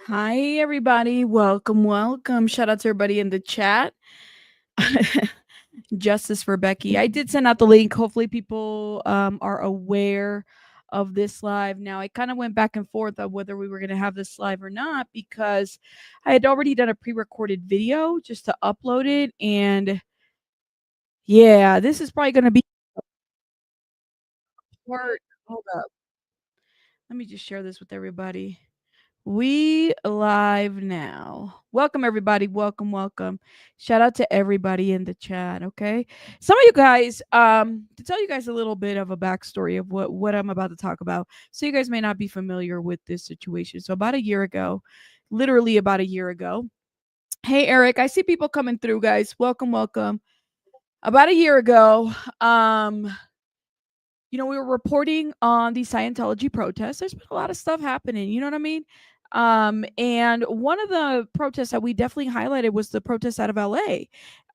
Hi, everybody. Welcome. Shout out to everybody in the chat. Justice for Becky. I did send out the link. Hopefully, people are aware of this live. Now, I kind of went back and forth on whether we were going to have this live or not because I had already done a pre recorded video just to upload it. And yeah, this is probably going to be part. Hold up. Let me just share this with everybody. We live now. Welcome everybody. Welcome. Shout out to everybody in the chat, okay? Some of you guys, to tell you guys a little bit of a backstory of what I'm about to talk about. So you guys may not be familiar with this situation. So about a year ago, literally about a year ago. Hey Eric, I see people coming through, guys. Welcome. About a year ago, we were reporting on the Scientology protests. There's been a lot of stuff happening, you know what I mean? And one of the protests that we definitely highlighted was the protest out of LA.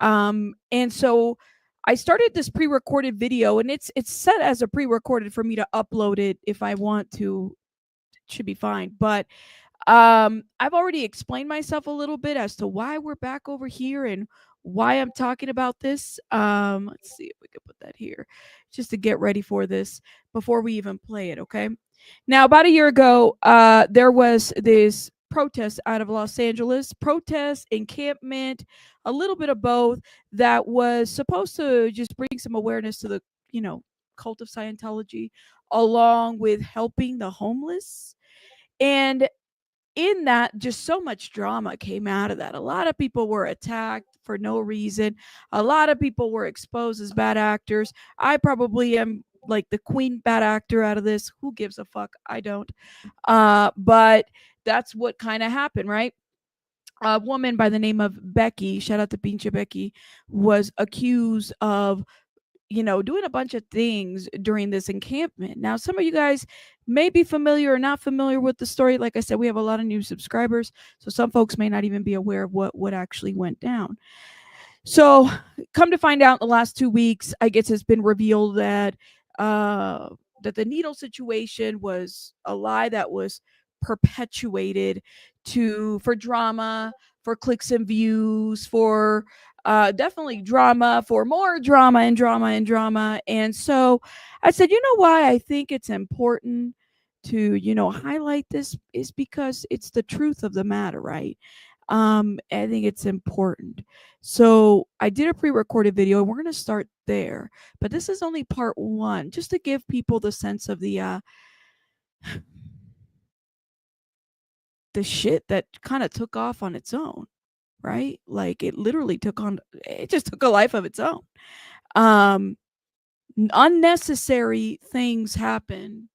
And so I started this pre-recorded video, and it's set as a pre-recorded for me to upload it if I want to. It should be fine. But I've already explained myself a little bit as to why we're back over here and why I'm talking about this. Let's see if we can put that here just to get ready for this before we even play it, okay? Now, about a year ago, there was this protest out of Los Angeles, protest, encampment, a little bit of both, that was supposed to just bring some awareness to the, cult of Scientology, along with helping the homeless. And in that, just so much drama came out of that. A lot of people were attacked for no reason. A lot of people were exposed as bad actors. I probably am like the queen bad actor out of this. Who gives a fuck? I don't. But that's what kind of happened, right? A woman by the name of Becky, shout out to Pinche Becky, was accused of doing a bunch of things during this encampment. Now, some of you guys may be familiar or not familiar with the story. Like I said, we have a lot of new subscribers, so some folks may not even be aware of what actually went down. So, come to find out, in the last 2 weeks, I guess it's been revealed that that the needle situation was a lie that was perpetuated for drama, for clicks and views, for definitely drama, for more drama and drama and drama. And so I said, why I think it's important to highlight this is because it's the truth of the matter, right? I think it's important. So I did a pre-recorded video, and we're going to start there. But this is only part one, just to give people the sense of the shit that kind of took off on its own, right? Like it just took a life of its own. Unnecessary things happen.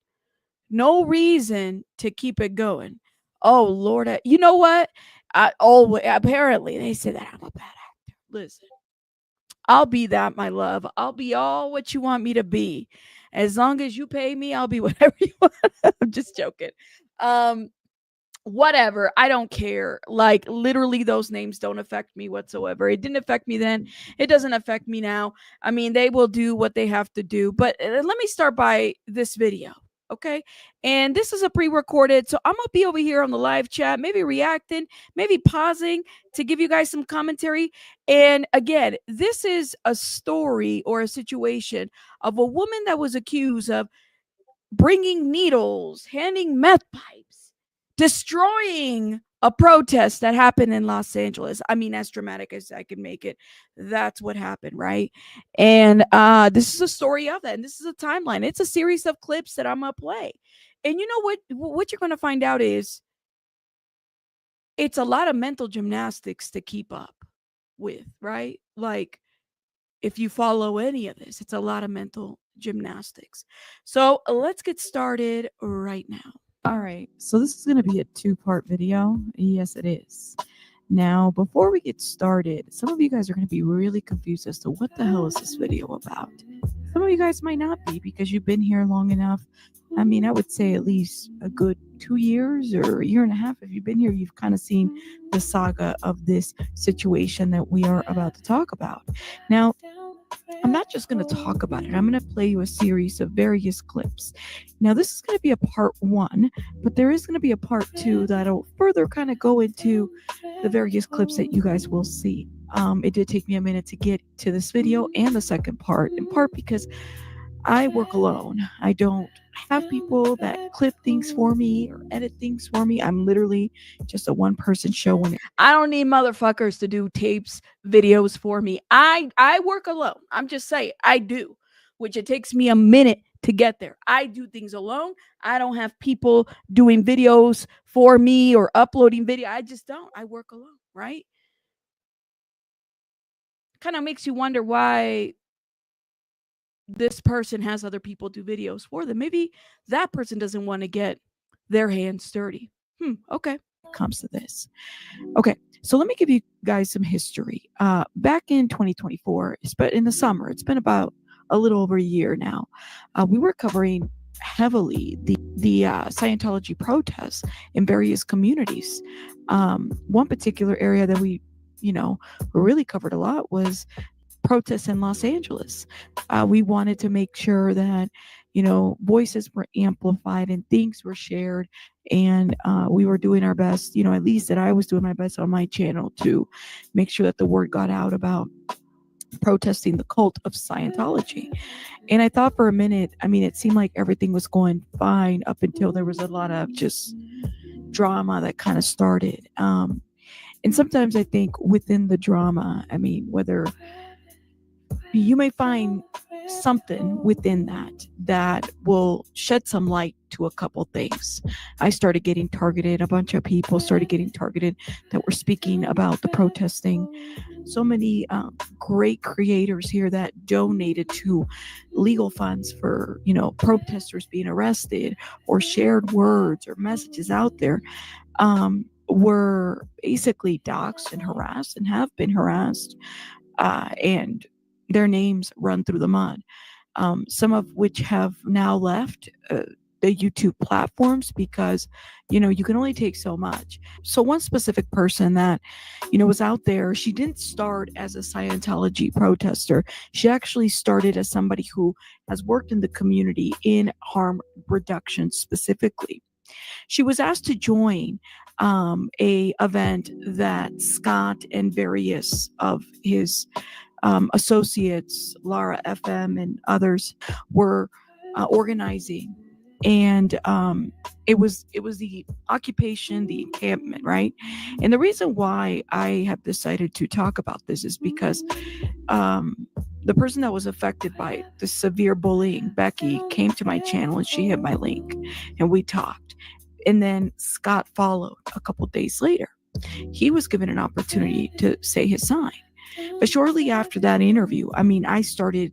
No reason to keep it going. Oh Lord, you know what? Apparently they say that I'm a bad actor. Listen, I'll be that, my love. I'll be all what you want me to be. As long as you pay me, I'll be whatever you want. I'm just joking. Whatever, I don't care. Like literally those names don't affect me whatsoever. It didn't affect me then, it doesn't affect me now. I mean, they will do what they have to do. But let me start by this video, okay? And this is a pre-recorded, so I'm gonna be over here on the live chat, maybe reacting, maybe pausing to give you guys some commentary. And again, this is a story or a situation of a woman that was accused of bringing needles, handing meth pipes, destroying a protest that happened in Los Angeles. I mean, as dramatic as I can make it, that's what happened, right? And this is a story of that, and this is a timeline. It's a series of clips that I'm gonna play. And you know what you're gonna find out is it's a lot of mental gymnastics to keep up with, right? Like if you follow any of this, it's a lot of mental gymnastics. So let's get started right now. All right, so this is going to be a two-part video. Yes, it is. Now, before we get started, some of you guys are going to be really confused as to what the hell is this video about. Some of you guys might not be because you've been here long enough. I mean, I would say at least a good 2 years or a year and a half. If you've been here, you've kind of seen the saga of this situation that we are about to talk about. Now, I'm not just going to talk about it. I'm going to play you a series of various clips. Now, this is going to be a part one, but there is going to be a part two that'll further kind of go into the various clips that you guys will see. It did take me a minute to get to this video and the second part, in part because I work alone. I don't have people that clip things for me or edit things for me. I'm literally just a one person show. And I don't need motherfuckers to do tapes, videos for me. I work alone. I'm just saying, I do, which it takes me a minute to get there. I do things alone. I don't have people doing videos for me or uploading video. I just don't. I work alone, right? Kind of makes you wonder why this person has other people do videos for them. Maybe that person doesn't want to get their hands dirty. Okay. Comes to this. Okay, so let me give you guys some history. Back in 2024, but in the summer, it's been about a little over a year now. We were covering heavily the Scientology protests in various communities. One particular area that we really covered a lot was protests in Los Angeles. We wanted to make sure that voices were amplified and things were shared, and we were doing our best. At least that I was doing my best on my channel to make sure that the word got out about protesting the cult of Scientology. And I thought for a minute, it seemed like everything was going fine up until there was a lot of just drama that kind of started. And sometimes I think within the drama, whether you may find something within that will shed some light to a couple things. I started getting targeted. A bunch of people started getting targeted that were speaking about the protesting. So many great creators here that donated to legal funds for protesters being arrested, or shared words or messages out there, were basically doxxed and harassed and have been harassed, and their names run through the mud. Some of which have now left the YouTube platforms because you can only take so much. So one specific person that was out there, she didn't start as a Scientology protester. She actually started as somebody who has worked in the community in harm reduction specifically. She was asked to join a event that Scott and various of his associates, Lara FM and others, were organizing. And it was the occupation, the encampment, right? And the reason why I have decided to talk about this is because the person that was affected by the severe bullying, Becky, came to my channel and she hit my link and we talked. And then Scott followed a couple days later. He was given an opportunity to say his sign. But shortly after that interview, I started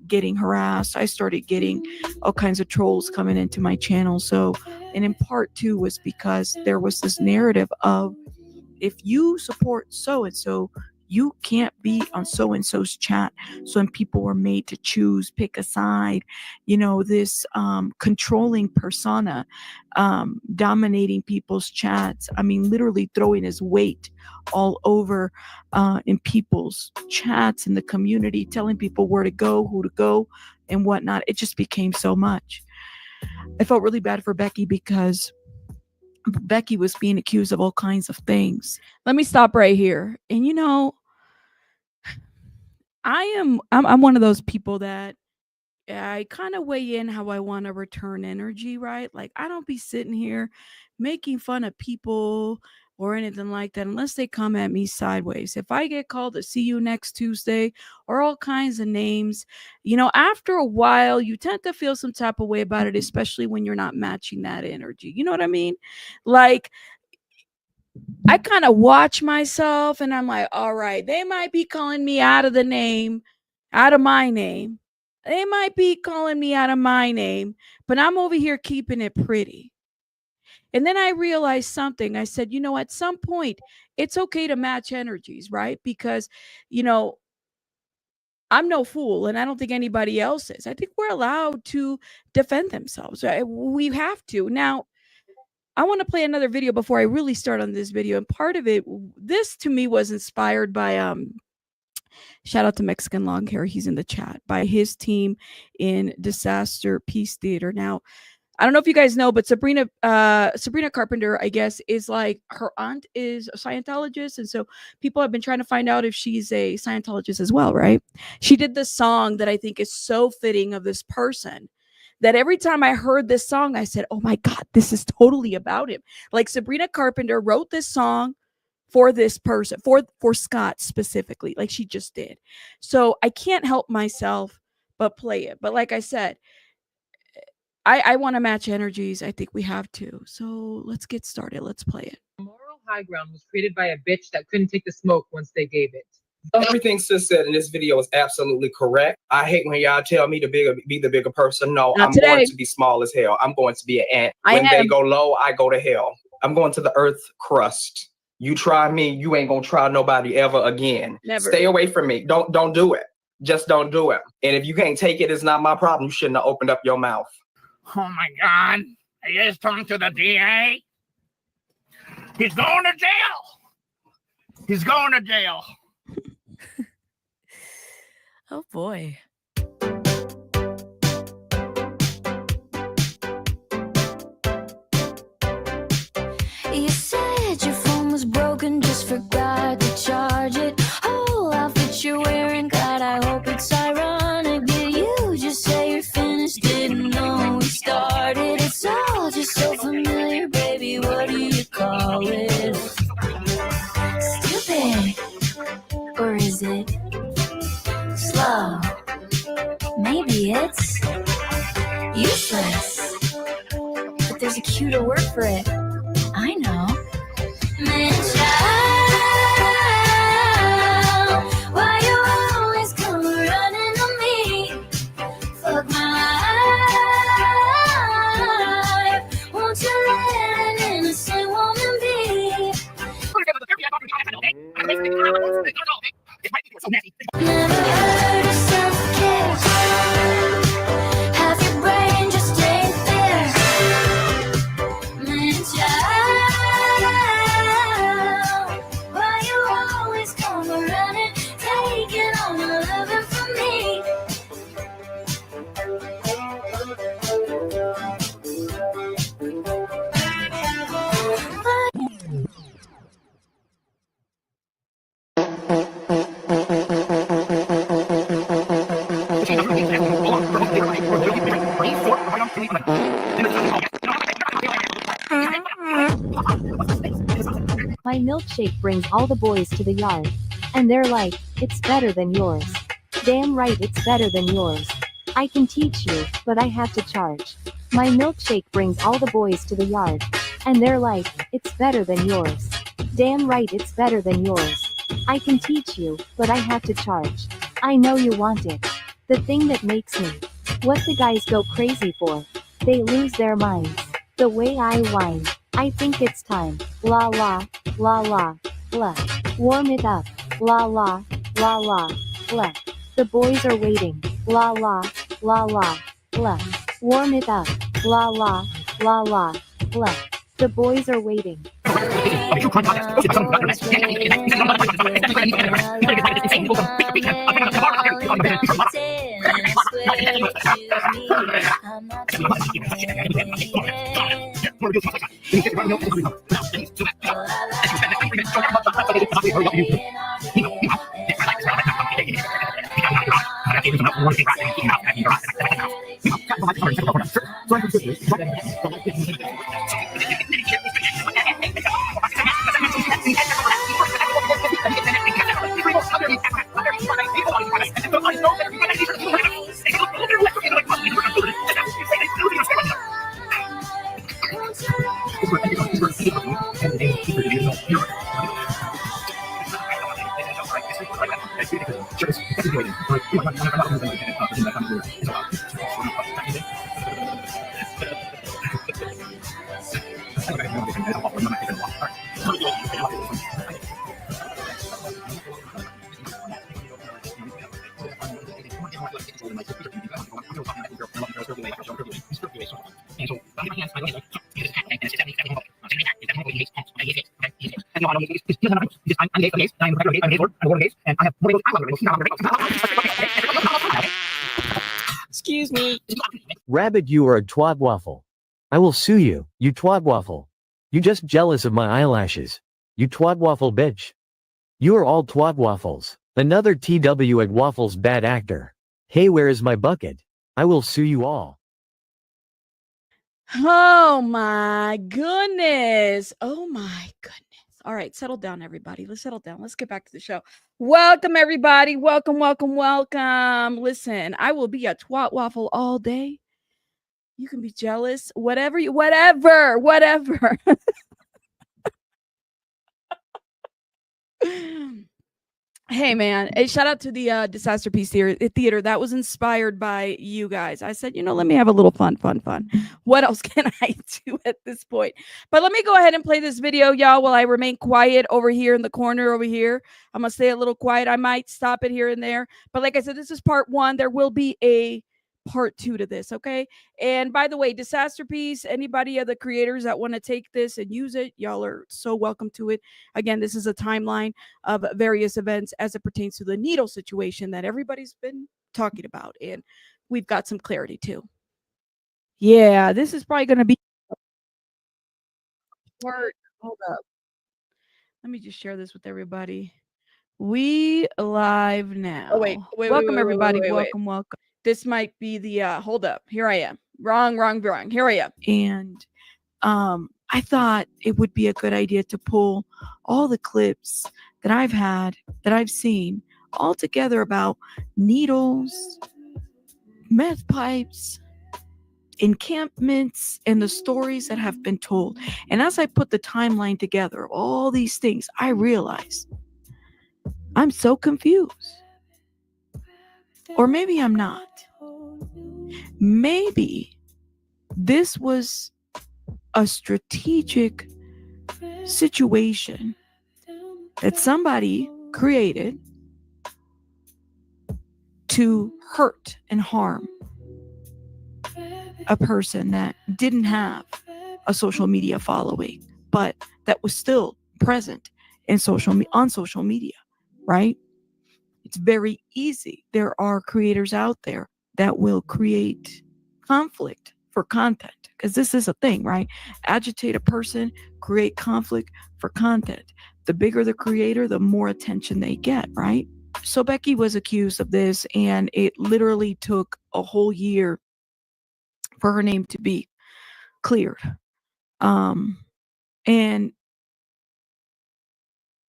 getting harassed. I started getting all kinds of trolls coming into my channel. So, and in part two was because there was this narrative of, if you support so and so, you can't be on so and so's chat. So when people were made to choose, pick a side, this controlling persona, dominating people's chats. Literally throwing his weight all over in people's chats in the community, telling people where to go, who to go, and whatnot. It just became so much. I felt really bad for Becky because Becky was being accused of all kinds of things. Let me stop right here. And I'm one of those people that I kind of weigh in how I want to return energy, right? Like, I don't be sitting here making fun of people or anything like that unless they come at me sideways. If I get called to see you next Tuesday or all kinds of names, after a while, you tend to feel some type of way about it, especially when you're not matching that energy. You know what I mean? Like, I kind of watch myself and I'm like, all right, they might be calling me out of my name. They might be calling me out of my name, but I'm over here keeping it pretty. And then I realized something. I said, at some point, it's okay to match energies, right? Because, I'm no fool, and I don't think anybody else is. I think we're allowed to defend themselves. Right? We have to. Now, I want to play another video before I really start on this video. And part of it, this to me was inspired by Shout out to Mexican Long Hair. He's in the chat, by his team in Disaster Peace Theater. Now, I don't know if you guys know, but Sabrina Carpenter, I guess, is like, her aunt is a Scientologist. And so people have been trying to find out if she's a Scientologist as well, right? She did this song that I think is so fitting of this person, that every time I heard this song, I said, oh my God, this is totally about him. Like, Sabrina Carpenter wrote this song for this person, for Scott specifically, like she just did. So I can't help myself but play it. But like I said, I want to match energies. I think we have to. So let's get started. Let's play it. Moral high ground was created by a bitch that couldn't take the smoke once they gave it. Everything Sis said in this video is absolutely correct. I hate when y'all tell me to be the bigger person. No, I'm going to be small as hell. I'm going to be an ant. When they go low, I go to hell. I'm going to the earth crust. You try me, you ain't gonna try nobody ever again. Never. Stay away from me. Don't do it. Just don't do it. And if you can't take it, it's not my problem. You shouldn't have opened up your mouth. Oh my God. I just talked to the DA. He's going to jail. He's going to jail. Oh boy. You said your phone was broken, just forgot to charge it. Whole outfit you're wearing, God, I hope it's ironic. Did you just say you're finished? Didn't know we started. It's all just so familiar, baby. What do you call it? Stupid. Or is it slow? Maybe it's useless. But there's a cuter word for it. I know. Man, child, why you always come running to me? Fuck my life. Won't you let an innocent woman be? Never heard of self-care. Half your brain just ain't there. Man, child, why you always come running, taking all my loving from me? My milkshake brings all the boys to the yard. And they're like, it's better than yours. Damn right it's better than yours. I can teach you, but I have to charge. My milkshake brings all the boys to the yard. And they're like, it's better than yours. Damn right it's better than yours. I can teach you, but I have to charge. I know you want it. The thing that makes me. What the guys go crazy for. They lose their minds. The way I whine. I think it's time. La la, la la, blah. Warm it up. La la, la la, blah. The boys are waiting. La la, la la, blah. Warm it up. La la, la la, blah. The boys are waiting. And you know, I'm gay, I'm a gays, and I have more Excuse me. Rabbit, you are a twat waffle. I will sue you, you twat waffle. You just jealous of my eyelashes. You twat waffle bitch. You are all twat waffles. Another TW at waffles bad actor. Hey, where is my bucket? I will sue you all. Oh my goodness. Oh my goodness. All right, settle down, everybody. Let's settle down. Let's get back to the show. Welcome, everybody. Welcome, welcome, welcome. Listen, I will be a twat waffle all day. You can be jealous, whatever. Hey, man. Hey, shout out to the Disaster Piece Theater. That was inspired by you guys. I said, let me have a little fun. What else can I do at this point? But let me go ahead and play this video, y'all, while I remain quiet over here in the corner over here. I'm going to stay a little quiet. I might stop it here and there. But like I said, this is part 1. There will be a part 2 to this, okay? And by the way, Disaster Piece, anybody of the creators that want to take this and use it, y'all are so welcome to it. Again, this is a timeline of various events as it pertains to the needle situation that everybody's been talking about, and we've got some clarity too. Yeah, this is probably going to be part. Hold up, let me just share this with everybody. We live now. Oh wait, welcome everybody. Wait. Welcome. This might be the hold up. Here I am. Wrong. Here I am. And I thought it would be a good idea to pull all the clips that I've seen all together about needles, meth pipes, encampments, and the stories that have been told. And as I put the timeline together, all these things, I realized I'm so confused. Or maybe I'm not. Maybe this was a strategic situation that somebody created to hurt and harm a person that didn't have a social media following, but that was still present on social media, right? It's very easy. There are creators out there that will create conflict for content, because this is a thing, right? Agitate a person, create conflict for content. The bigger the creator, the more attention they get, right? So Becky was accused of this, and it literally took a whole year for her name to be cleared. And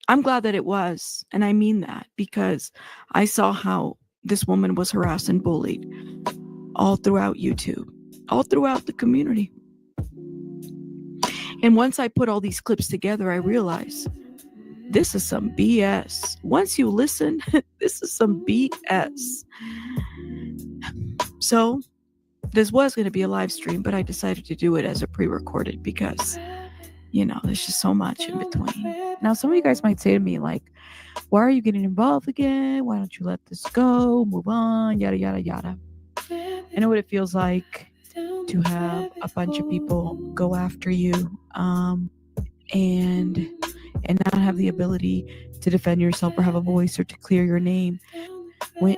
I'm glad that it was, and I mean that, because I saw how this woman was harassed and bullied all throughout YouTube, all throughout the community. And once I put all these clips together, I realized this is some BS. Once you listen, this is some BS. So this was going to be a live stream, but I decided to do it as a pre-recorded because, there's just so much in between. Now, some of you guys might say to me, like, why are you getting involved again? Why don't you let this go? Move on, yada, yada, yada. I know what it feels like to have a bunch of people go after you and not have the ability to defend yourself or have a voice or to clear your name.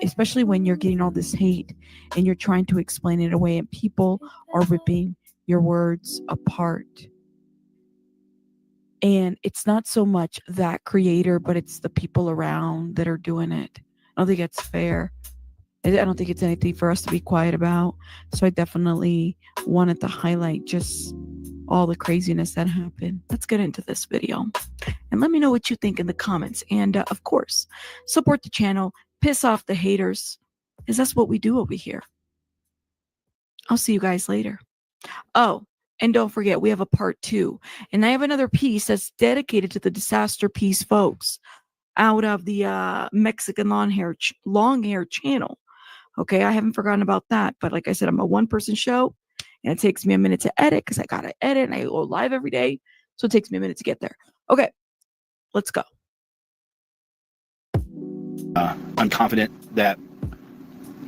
Especially when you're getting all this hate and you're trying to explain it away and people are ripping your words apart. And it's not so much that creator, but it's the people around that are doing it. I don't think it's fair. I don't think it's anything for us to be quiet about. So I definitely wanted to highlight just all the craziness that happened. Let's get into this video. And let me know what you think in the comments. And of course, support the channel. Piss off the haters, because that's what we do over here. I'll see you guys later. Oh, and don't forget, we have a part 2. And I have another piece that's dedicated to the Disaster Piece folks out of the Mexican long hair channel. Okay, I haven't forgotten about that. But like I said, I'm a one-person show, and it takes me a minute to edit because I got to edit, and I go live every day. So it takes me a minute to get there. Okay, let's go. I'm confident that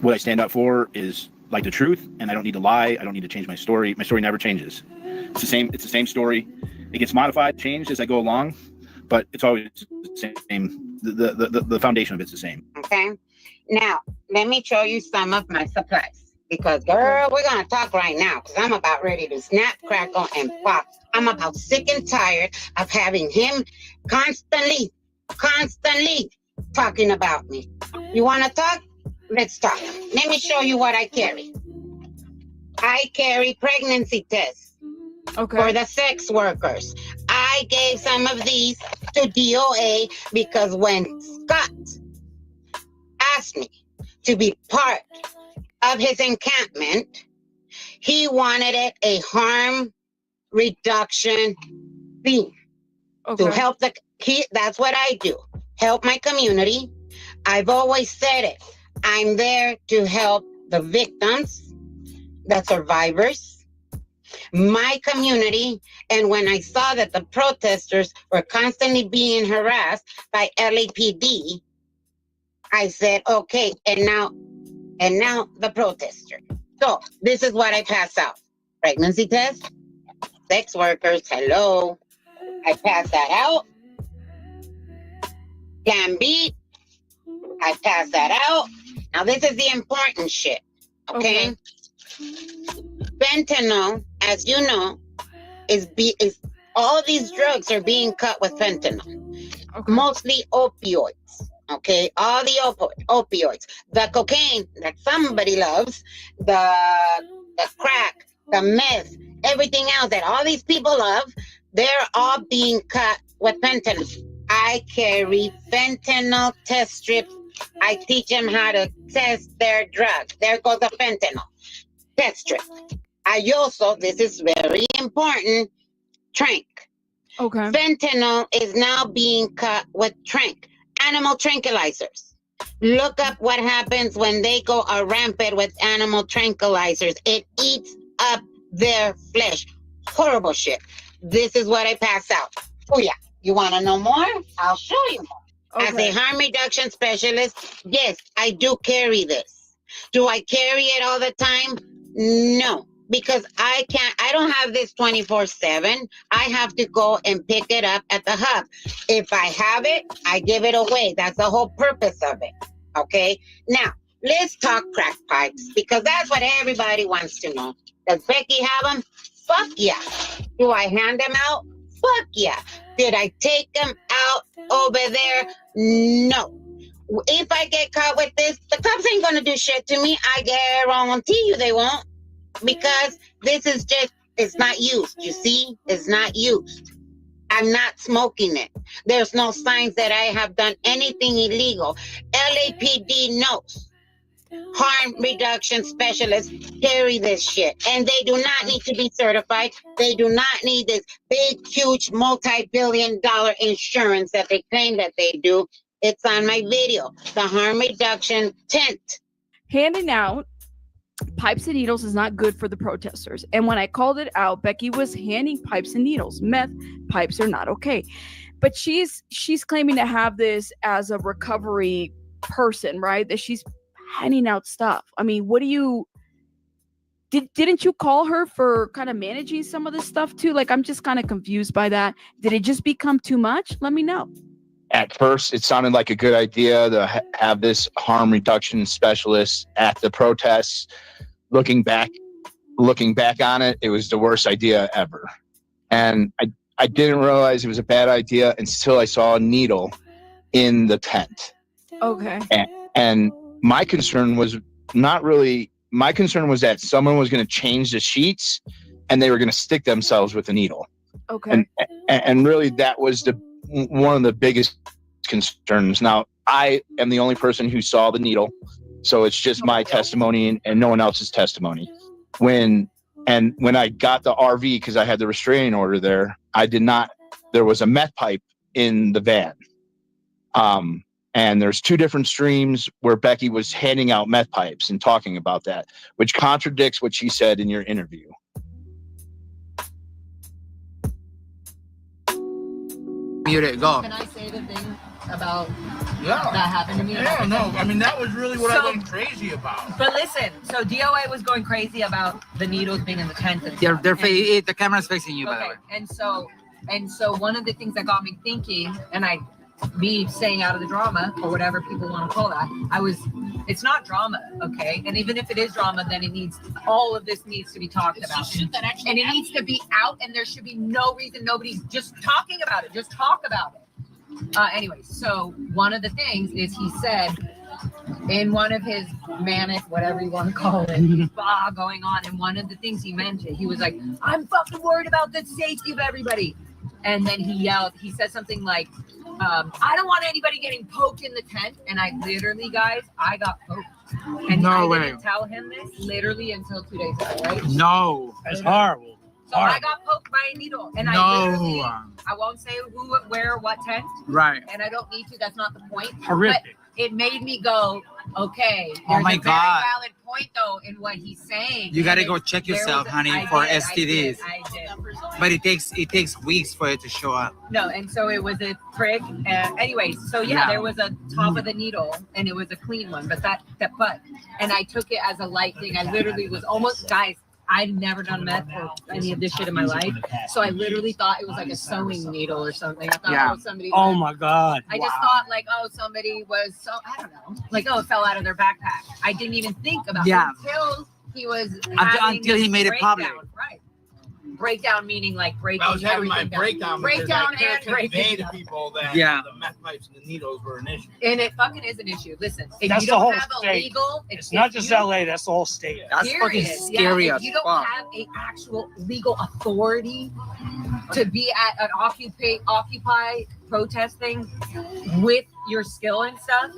what I stand up for is like the truth, and I don't need to lie. I don't need to change my story. My story never changes. It's the same story. It gets modified, changed as I go along, but it's always the same. The foundation of it's the same. Okay. Now, let me show you some of my supplies. Because, girl, we're going to talk right now. Because I'm about ready to snap, crackle, and pop. I'm about sick and tired of having him constantly talking about me. You want to talk? Let's talk. Let me show you what I carry. I carry pregnancy tests for the sex workers. I gave some of these to DOA because when Scott asked me to be part of his encampment, he wanted it a harm reduction theme to help that's what I do. Help my community. I've always said it. I'm there to help the victims, the survivors, my community. And when I saw that the protesters were constantly being harassed by LAPD, I said, okay, and now the protester. So this is what I pass out. Pregnancy test, sex workers, hello. I pass that out. Plan B, I pass that out. Now this is the important shit, okay? Fentanyl, as you know, is all these drugs are being cut with fentanyl. Mostly opioids, okay? All the opioids. The cocaine that somebody loves, the crack, the meth, everything else that all these people love, they're all being cut with fentanyl. I carry fentanyl test strips. I teach them how to test their drugs. There goes the fentanyl test strip. I also, this is very important, trank. Fentanyl is now being cut with trank, animal tranquilizers. Look up what happens when they go rampant with animal tranquilizers. It eats up their flesh. Horrible shit. This is what I pass out. Oh yeah. You want to know more? I'll show you more. As a harm reduction specialist, yes, I do carry this. Do I carry it all the time? No, because I don't have this 24/7. I have to go and pick it up at the hub. If I have it, I give it away. That's the whole purpose of it. Okay? Now, let's talk crack pipes, because that's what everybody wants to know. Does Becky have them? Fuck yeah. Do I hand them out? Fuck yeah. Did I take them out over there? No. If I get caught with this, the cops ain't gonna do shit to me. I guarantee you they won't. Because this is just, it's not used. You see? It's not used. I'm not smoking it. There's no signs that I have done anything illegal. LAPD knows. Harm reduction specialists carry this shit, and they do not need to be certified. They do not need this big, huge, multi-billion-dollar insurance that they claim that they do. It's on my video, the harm reduction tent. Handing out pipes and needles is not good for the protesters. And when I called it out, Becky was handing pipes and needles. Meth pipes are not okay. But she's claiming to have this as a recovery person, right? That she's handing out stuff. I mean, what do you didn't you call her for kind of managing some of this stuff too? Like, I'm just kind of confused by that. Did it just become too much? Let me know. At first, it sounded like a good idea to have this harm reduction specialist at the protests. Looking back on it, it was the worst idea ever. And I didn't realize it was a bad idea until I saw a needle in the tent. Okay. And my concern was that someone was going to change the sheets and they were going to stick themselves with a needle. Okay. And really that was one of the biggest concerns. Now, I am the only person who saw the needle, so it's just my testimony and no one else's testimony. When I got the RV, because I had the restraining order there, there was a meth pipe in the van. And there's two different streams where Becky was handing out meth pipes and talking about that, which contradicts what she said in your interview. Mute it, go. Can I say the thing about that happened to me? Yeah, no, I mean, that was really what I went crazy about. But listen, so DOA was going crazy about the needles being in the tent. And the camera's facing you, by the way. And so And so one of the things that got me thinking, and me staying out of the drama or whatever people want to call that, it's not drama, okay? And even if it is drama, then all of this needs to be talked about. And it needs to be out, and there should be no reason nobody's just talking about it. Just talk about it. Anyway, so one of the things is he said in one of his manic, whatever you want to call it, going on, and one of the things he mentioned, he was like, I'm fucking worried about the safety of everybody. And then he said something like, I don't want anybody getting poked in the tent. And I literally, guys, I got poked. And I didn't tell him this literally until 2 days ago, right? No. That's horrible. So I got poked by a needle. And I won't say who, where, what tent. Right. And I don't need to. That's not the point. Horrific. But it made me go, okay. Oh my God. God. Valid point though in what he's saying. You gotta go check yourself, honey, for STDs. I did. But it takes weeks for it to show up. No, and so it was a prick. Anyways, so there was a top of the needle, and it was a clean one, but and I took it as a light thing. I literally was almost, guys, I'd never done meth or any of this shit in my life. So I literally thought it was like a sewing needle or something. I thought it was somebody. Oh my God. I just thought like, somebody was I don't know. Like, it fell out of their backpack. I didn't even think about it until he was until he made it public. Right. Breakdown meaning like breaking. I was having my everything breakdown. Breakdown and convey to people that the meth pipes and the needles were an issue. And it fucking is an issue. Listen, if That's you don't the whole have a state. legal, It's not just LA, that's the whole state. That's fucking scary. If you don't have an actual legal authority to be at an Occupy protest thing with your skill and stuff,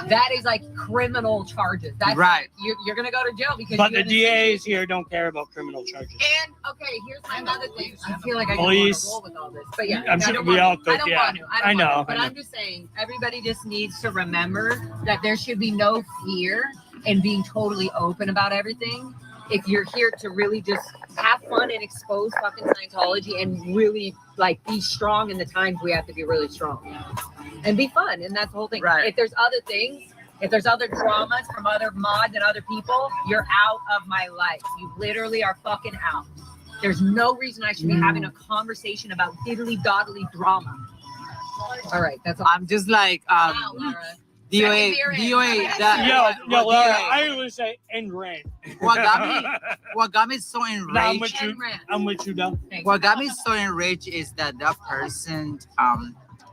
that is like criminal charges. That's right. Like, you're gonna go to jail because. But the DAs here don't care about criminal charges. And okay, here's my other thing. I feel like I don't Police. want to roll with all this, but yeah, I'm sure we all could. I don't want to. I know. But I'm just saying, everybody just needs to remember that there should be no fear in being totally open about everything. If you're here to really just have fun and expose fucking Scientology and really like be strong in the times we have to be really strong and be fun, and that's the whole thing. Right. If there's other things, if there's other dramas from other mods and other people, you're out of my life. You literally are fucking out. There's no reason I should be having a conversation about diddly-doddly drama. All right, that's all. I'm just like Wow, Laura. DOA. Yo, Laura, I would say enraged. What got me so enraged? I'm with you, though. What got me so enraged is that person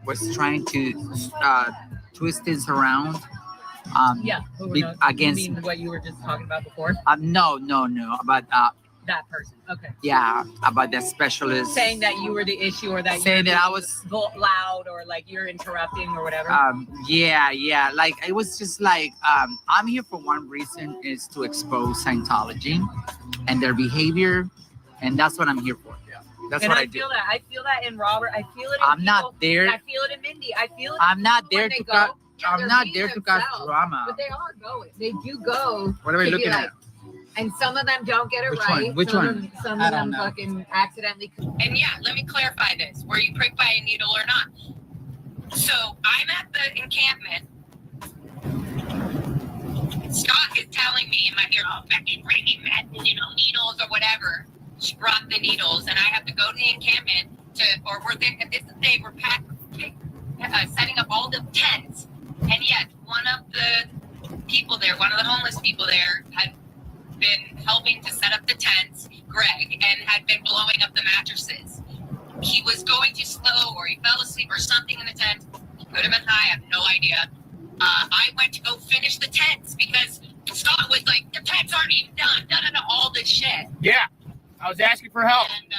was trying to twist this around. Against you mean what you were just talking about before? No, about that person. Okay. Yeah, about that specialist saying that you were the issue, or that saying that I was loud, or like you're interrupting or whatever. Yeah. Like it was just like I'm here for one reason, is to expose Scientology and their behavior, and that's what I'm here for. That's and what I do. feel that. I feel that in Robert. I feel it in I'm people. not there. I feel it in Mindy. I feel it. I'm not there to cause. I'm not there to cause themselves, drama. But they are going. They do go. What are we looking at? And some of them don't get it Which right. one? Which one? Some of them fucking accidentally. And yeah, let me clarify this. Were you pricked by a needle or not? So I'm at the encampment. Scott is telling me in my ear, oh, fucking bringing needles or whatever. She brought the needles, and I have to go to the encampment we're there. At this day, we're setting up all the tents. And yet, one of the people there, one of the homeless people there, had been helping to set up the tents, Greg, and had been blowing up the mattresses. He was going too slow, or he fell asleep or something in the tent. He could have been high, I have no idea. I went to go finish the tents because Scott was like, the tents aren't even done, all this shit. Yeah, I was asking for help. And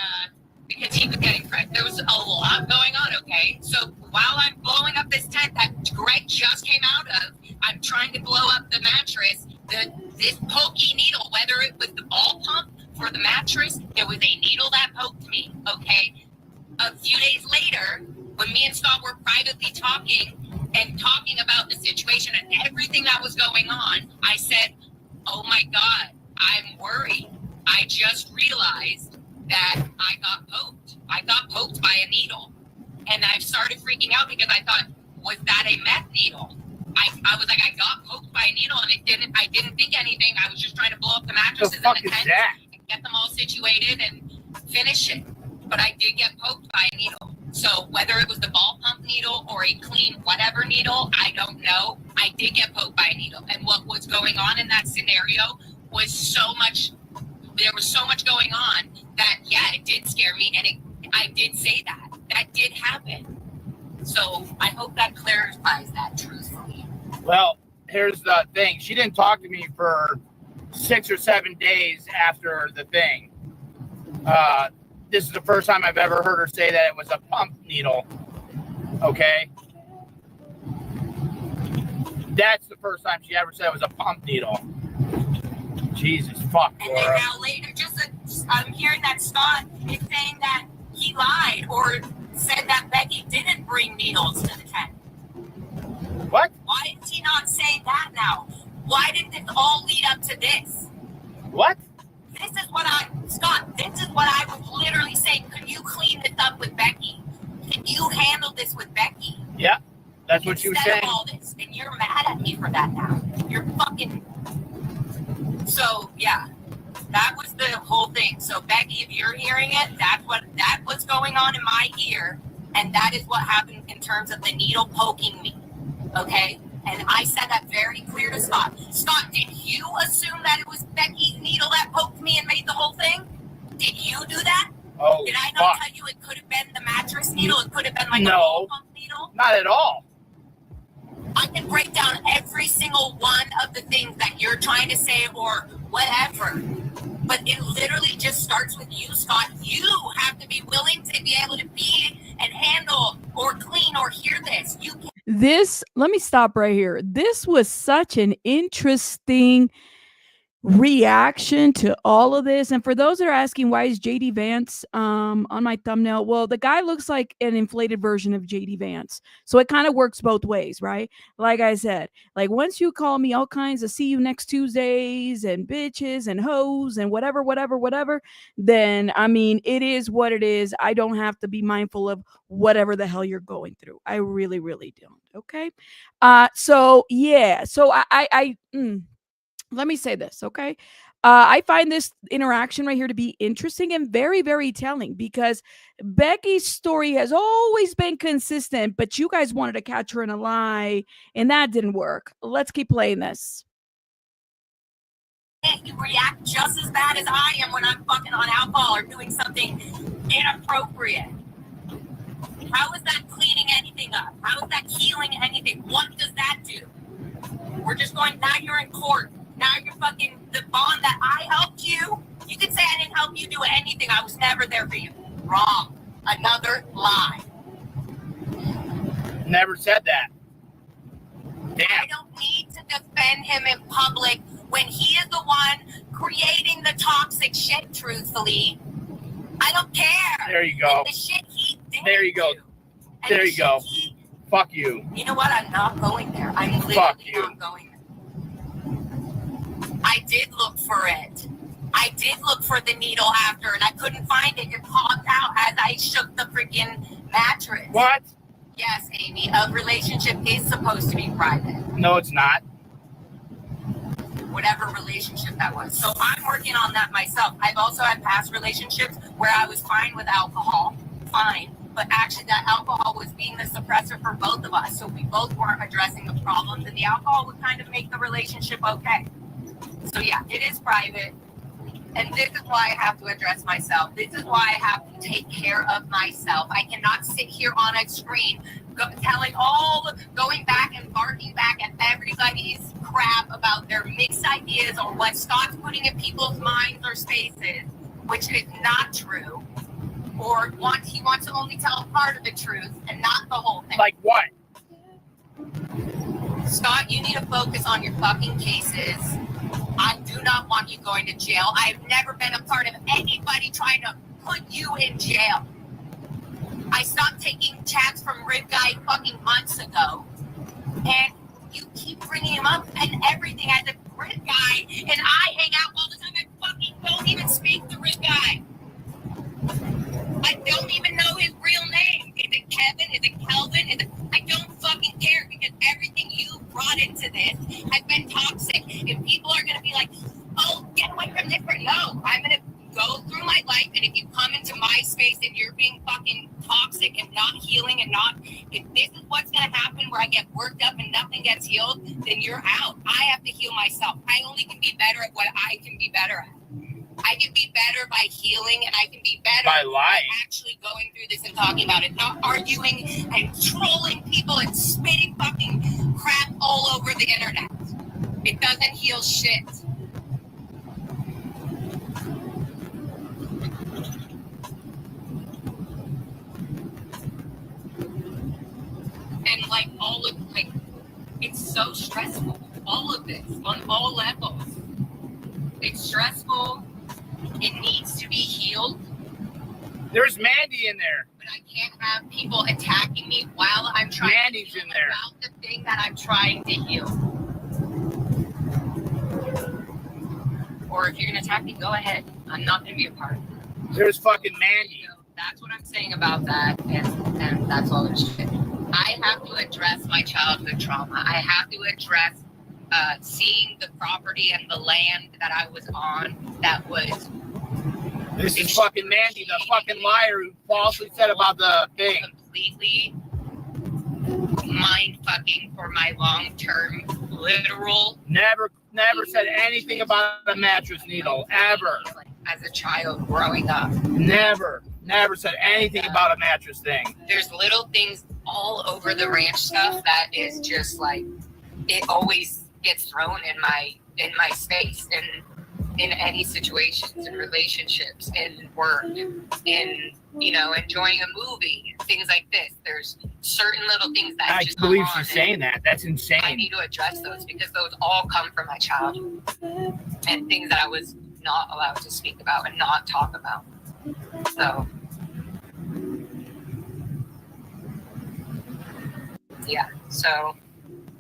because he was getting pregnant, there was a lot going on, okay? So while I'm blowing up this tent that Greg just came out of, I'm trying to blow up the mattress. This pokey needle, whether it was the ball pump for the mattress, there was a needle that poked me, okay? A few days later, when me and Scott were privately talking about the situation and everything that was going on, I said, oh my God, I'm worried. I just realized that I got poked. I got poked by a needle. And I started freaking out because I thought, was that a meth needle? I was like, I got poked by a needle, and I didn't think anything. I was just trying to blow up the mattresses and the tent and get them all situated and finish it. but I did get poked by a needle. So whether it was the ball pump needle or a clean whatever needle, I don't know. I did get poked by a needle. And what was going on in that scenario was so much, there was so much going on that, yeah, it did scare me. And I did say that. That did happen. So I hope that clarifies that truthfully. Well, here's the thing. She didn't talk to me for 6 or 7 days after the thing. This is the first time I've ever heard her say that it was a pump needle. Okay? That's the first time she ever said it was a pump needle. Jesus, fuck, And Laura. then now later, I'm hearing that Scott is saying that he lied or said that Becky didn't bring needles to the tent. What? Why did he not say that now? Why did this all lead up to this? What? This is what Scott, this is what I was literally saying. Could you clean this up with Becky? Can you handle this with Becky? Yeah, that's what she was saying. Instead of all this, and you're mad at me for that now. You're fucking... So, yeah, that was the whole thing. So, Becky, if you're hearing it, that's what's going on in my ear, and that is what happened in terms of the needle poking me, okay? And I said that very clear to Scott. Scott, did you assume that it was Becky's needle that poked me and made the whole thing? Did you do that? Oh, did I not tell you it could have been the mattress needle? It could have been like a ball pump needle? Not at all. I can break down every single one of the things that you're trying to say or whatever. But it literally just starts with you, Scott. You have to be willing to be able to be and handle or clean or hear this. You can. This, let me stop right here. This was such an interesting reaction to all of this. And for those that are asking, why is JD Vance on my thumbnail? Well, the guy looks like an inflated version of JD Vance. So it kind of works both ways, right? Like I said, like once you call me all kinds of see you next Tuesdays and bitches and hoes and whatever, then I mean, it is what it is. I don't have to be mindful of whatever the hell you're going through. I really, really don't. Okay. So yeah. So let me say this, okay? I find this interaction right here to be interesting and very, very telling because Becky's story has always been consistent, but you guys wanted to catch her in a lie, and that didn't work. Let's keep playing this. You react just as bad as I am when I'm fucking on alcohol or doing something inappropriate. How is that cleaning anything up? How is that healing anything? What does that do? We're just going, now you're in court. Now you're fucking the bond that I helped you. You could say I didn't help you do anything. I was never there for you. Wrong. Another lie. Never said that. Damn. I don't need to defend him in public when he is the one creating the toxic shit, truthfully. I don't care. There you go. The shit he did. There you go. There you go. Fuck you. You know what? I'm not going there. I'm literally not going there. I did look for it. I did look for the needle after, and I couldn't find it. It popped out as I shook the freaking mattress. What? Yes, Amy. A relationship is supposed to be private. No, it's not. Whatever relationship that was. So I'm working on that myself. I've also had past relationships where I was fine with alcohol. Fine. But actually that alcohol was being the suppressor for both of us. So we both weren't addressing the problems, and the alcohol would kind of make the relationship okay. So yeah, it is private. And this is why I have to address myself. This is why I have to take care of myself. I cannot sit here on a screen going back and barking back at everybody's crap about their mixed ideas or what Scott's putting in people's minds or spaces, which is not true. Or he wants to only tell a part of the truth and not the whole thing. Like what? Scott, you need to focus on your fucking cases. I do not want you going to jail. I've never been a part of anybody trying to put you in jail. I stopped taking chats from Rib Guy fucking months ago. And you keep bringing him up and everything as a Rib Guy. And I hang out all the time. I fucking don't even speak to Rib Guy. I don't even know his real name. Is it Kevin? Is it Kelvin? I don't fucking care because everything you brought into this has been toxic. And people are going to be like, oh, get away from this person. No, I'm going to go through my life. And if you come into my space and if this is what's going to happen where I get worked up and nothing gets healed, then you're out. I have to heal myself. I only can be better at what I can be better at. I can be better by healing, and I can be better by lying. Actually going through this and talking about it, not arguing and trolling people and spitting fucking crap all over the internet. It doesn't heal shit. And like all of it's so stressful. All of this on all levels. It's stressful. It needs to be healed. There's Mandy in there. But I can't have people attacking me while I'm trying Mandy's to heal in there. about the thing that I'm trying to heal. Or if you're gonna attack me, go ahead. I'm not gonna be a part of it. There's fucking Mandy. So that's what I'm saying about that, and that's all there's to it. I have to address my childhood trauma. I have to address seeing the property and the land that I was on that was... This is fucking Mandy, the fucking liar who falsely said about the thing. Completely mind-fucking for my long-term literal... Never said anything about a mattress needle, ever. As a child growing up. Never said anything about a mattress thing. There's little things all over the ranch stuff that is just like, it always gets thrown in my space, and in any situations, in relationships, in work, in, you know, enjoying a movie, things like this. There's certain little things that I just believe come on, she's saying that. That's insane. I need to address those because those all come from my childhood and things that I was not allowed to speak about and not talk about. So yeah, so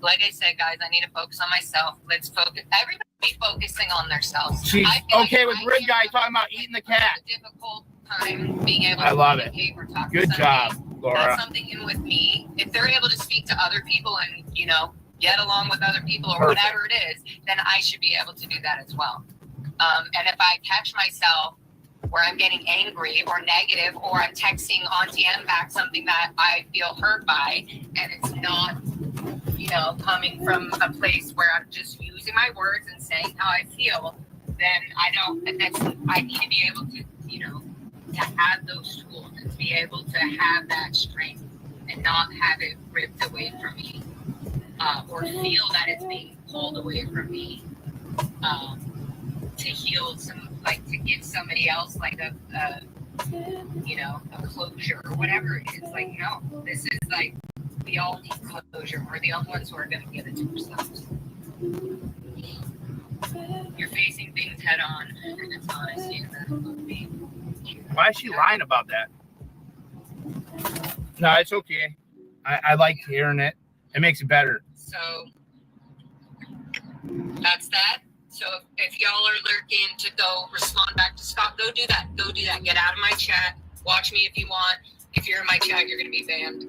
like I said, guys, I need to focus on myself. Let's focus. Everybody be focusing on themselves. She's okay with Red Guy talking about eating the cat. A difficult time being able I to love it. communicate or talk Good to job, somebody. Laura. That's something in with me. If they're able to speak to other people and, you know, get along with other people or Perfect. whatever it is, then I should be able to do that as well. And if I catch myself where I'm getting angry or negative, or I'm texting Auntie M back something that I feel hurt by, and it's not, you know, coming from a place where I'm just using my words and saying how I feel, then I need to be able to, you know, to have those tools and to be able to have that strength and not have it ripped away from me, or feel that it's being pulled away from me, to heal some, like to give somebody else like a you know, a closure or whatever it is. Like, no, this is like, we all need closure. We're the only ones who are going to give it to ourselves. You're facing things head on, and it's honesty, and that's what we. Why is she lying about that? No, it's okay. I like hearing it. It makes it better. So that's that. So if y'all are lurking to go respond back to Scott, go do that. Go do that. Get out of my chat. Watch me if you want. If you're in my chat, you're going to be banned.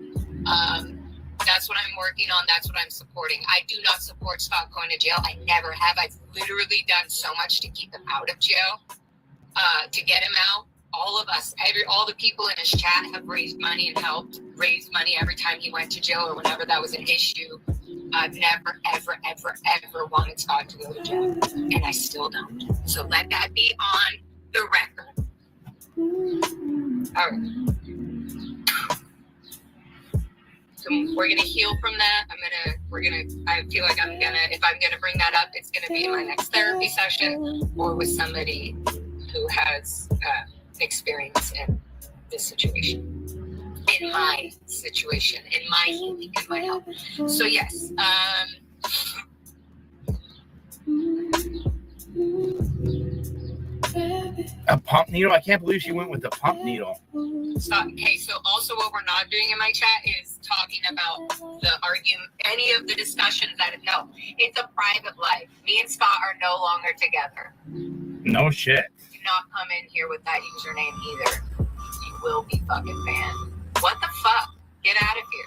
That's what I'm working on. That's what I'm supporting. I do not support Scott going to jail. I never have. I've literally done so much to keep him out of jail, to get him out. All of us, all the people in his chat have raised money and helped raise money every time he went to jail or whenever that was an issue. I've never, ever, ever, ever wanted Scott to go to jail, and I still don't. So let that be on the record. All right. So we're gonna heal from that. I feel like if I'm gonna bring that up, it's gonna be in my next therapy session or with somebody who has experience in this situation. In my situation, in my healing, in my health. So yes, a pump needle? I can't believe she went with the pump needle. Okay, so also what we're not doing in my chat is talking about the argument, any of the discussions no, it's a private life. Me and Scott are no longer together. No shit. Do not come in here with that username either. You will be fucking banned. What the fuck? Get out of here.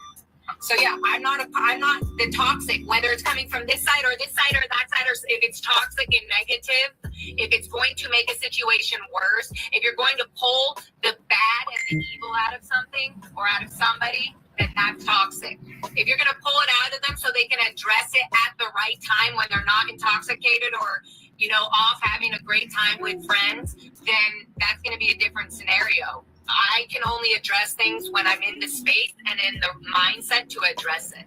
So yeah, I'm not the toxic, whether it's coming from this side or this side or that side, or if it's toxic and negative, if it's going to make a situation worse, if you're going to pull the bad and the evil out of something or out of somebody, then that's toxic. If you're gonna pull it out of them so they can address it at the right time when they're not intoxicated or, you know, off having a great time with friends, then that's gonna be a different scenario. I can only address things when I'm in the space and in the mindset to address it.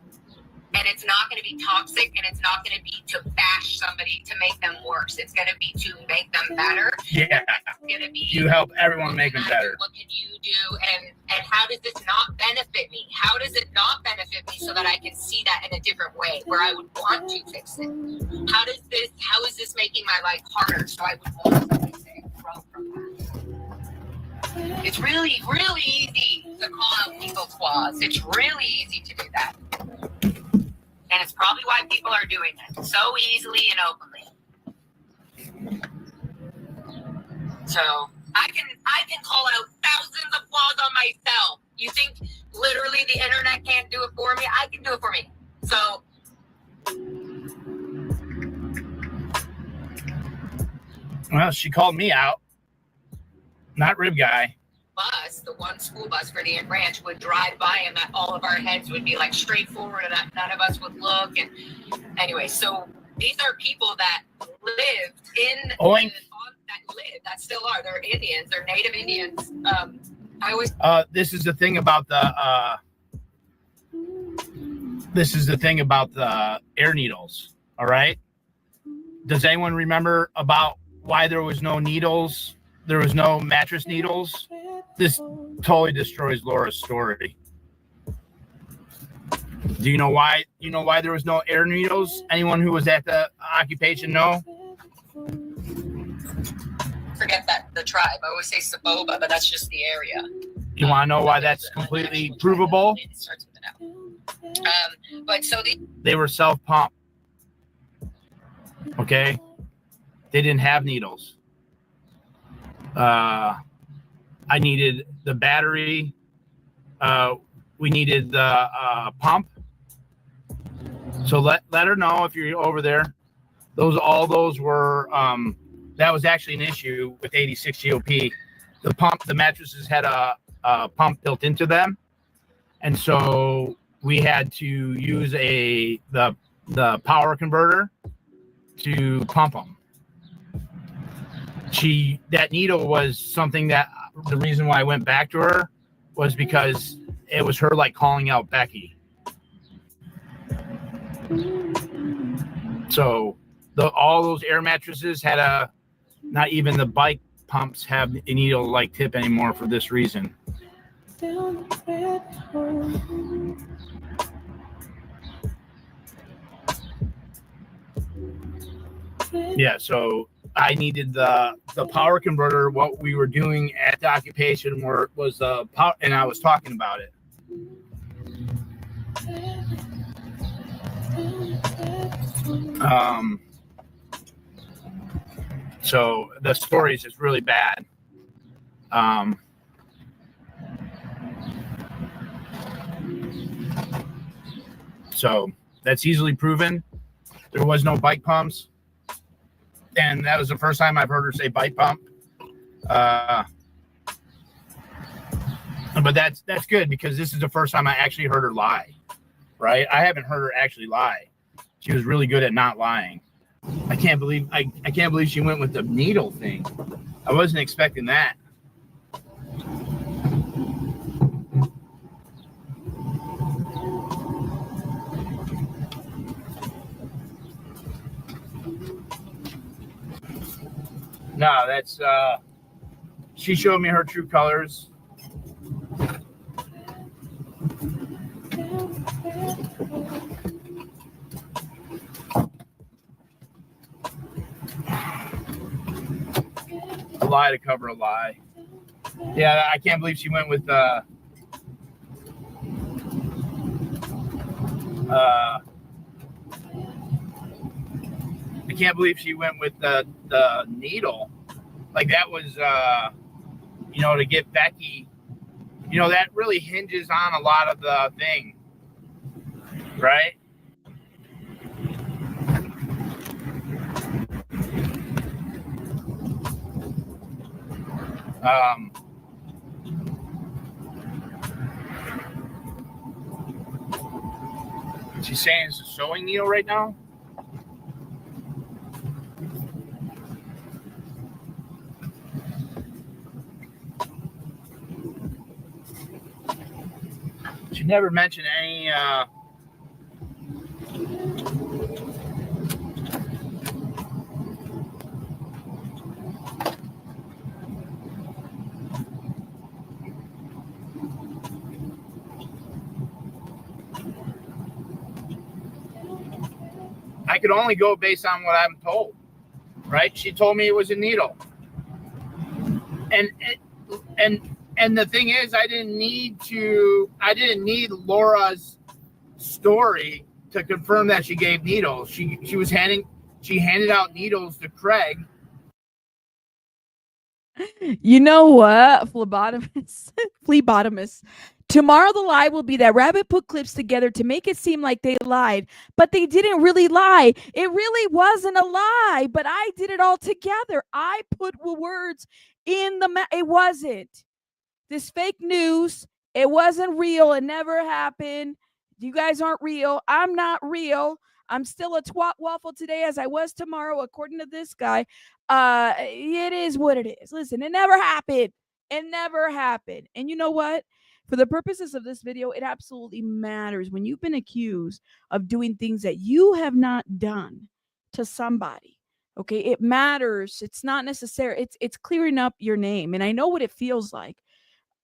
And it's not going to be toxic, and it's not going to be to bash somebody to make them worse. It's going to be to make them better. Yeah. It's going to be you help everyone make them better. What can you do, and how does this not benefit me? How does it not benefit me so that I can see that in a different way where I would want to fix it? How is this making my life harder so I would want something to grow from that? It's really, really easy to call out people's flaws. It's really easy to do that. And it's probably why people are doing it so easily and openly. So I can call out thousands of flaws on myself. You think literally the internet can't do it for me? I can do it for me. So well, she called me out, not Rib Guy. Bus, the one school bus for the branch would drive by, and that all of our heads would be like straight forward, and that none of us would look. And anyway, so these are people that lived in that still are. They're Indians. They're Native Indians. This is the thing about the air needles. All right. Does anyone remember about why there was no needles? There was no mattress needles. This totally destroys Laura's story. Do you know why? You know why there was no air needles? Anyone who was at the occupation know? Forget that, the tribe. I always say Saboba, but that's just the area. You want to know why that's completely provable? It starts with an L. But so they were self-pump. Okay? They didn't have needles. I needed the battery. We needed the pump. So let her know if you're over there. All those were that was actually an issue with 86 GOP. The mattresses had a pump built into them, and so we had to use the power converter to pump them. That needle was something that the reason why I went back to her was because it was her like calling out Becky. So all those air mattresses had not even the bike pumps have a needle like tip anymore for this reason. Yeah, so I needed the power converter. What we were doing at the occupation was the power, and I was talking about it. So the story is just really bad. So that's easily proven. There was no bike pumps. And that was the first time I've heard her say bike pump. But that's good because this is the first time I actually heard her lie. Right? I haven't heard her actually lie. She was really good at not lying. I can't believe she went with the needle thing. I wasn't expecting that. No, that's she showed me her true colors. A lie to cover a lie. Yeah, I can't believe she went with I can't believe she went with the needle. Like that was to get Becky. That really hinges on a lot of the thing. Right? She's saying it's a sewing needle right now. She never mentioned any I could only go based on what I'm told, right? She told me it was a needle, and the thing is, I didn't need Laura's story to confirm that she gave needles. She handed out needles to Craig. You know what, phlebotomist? Tomorrow the lie will be that Rabbit put clips together to make it seem like they lied, but they didn't really lie. It really wasn't a lie, but I did it all together. I put words in it wasn't. This fake news, it wasn't real. It never happened. You guys aren't real. I'm not real. I'm still a twat waffle today as I was tomorrow, according to this guy. It is what it is. Listen, it never happened. It never happened. And you know what? For the purposes of this video, it absolutely matters when you've been accused of doing things that you have not done to somebody. Okay, it matters. It's not necessary. It's clearing up your name. And I know what it feels like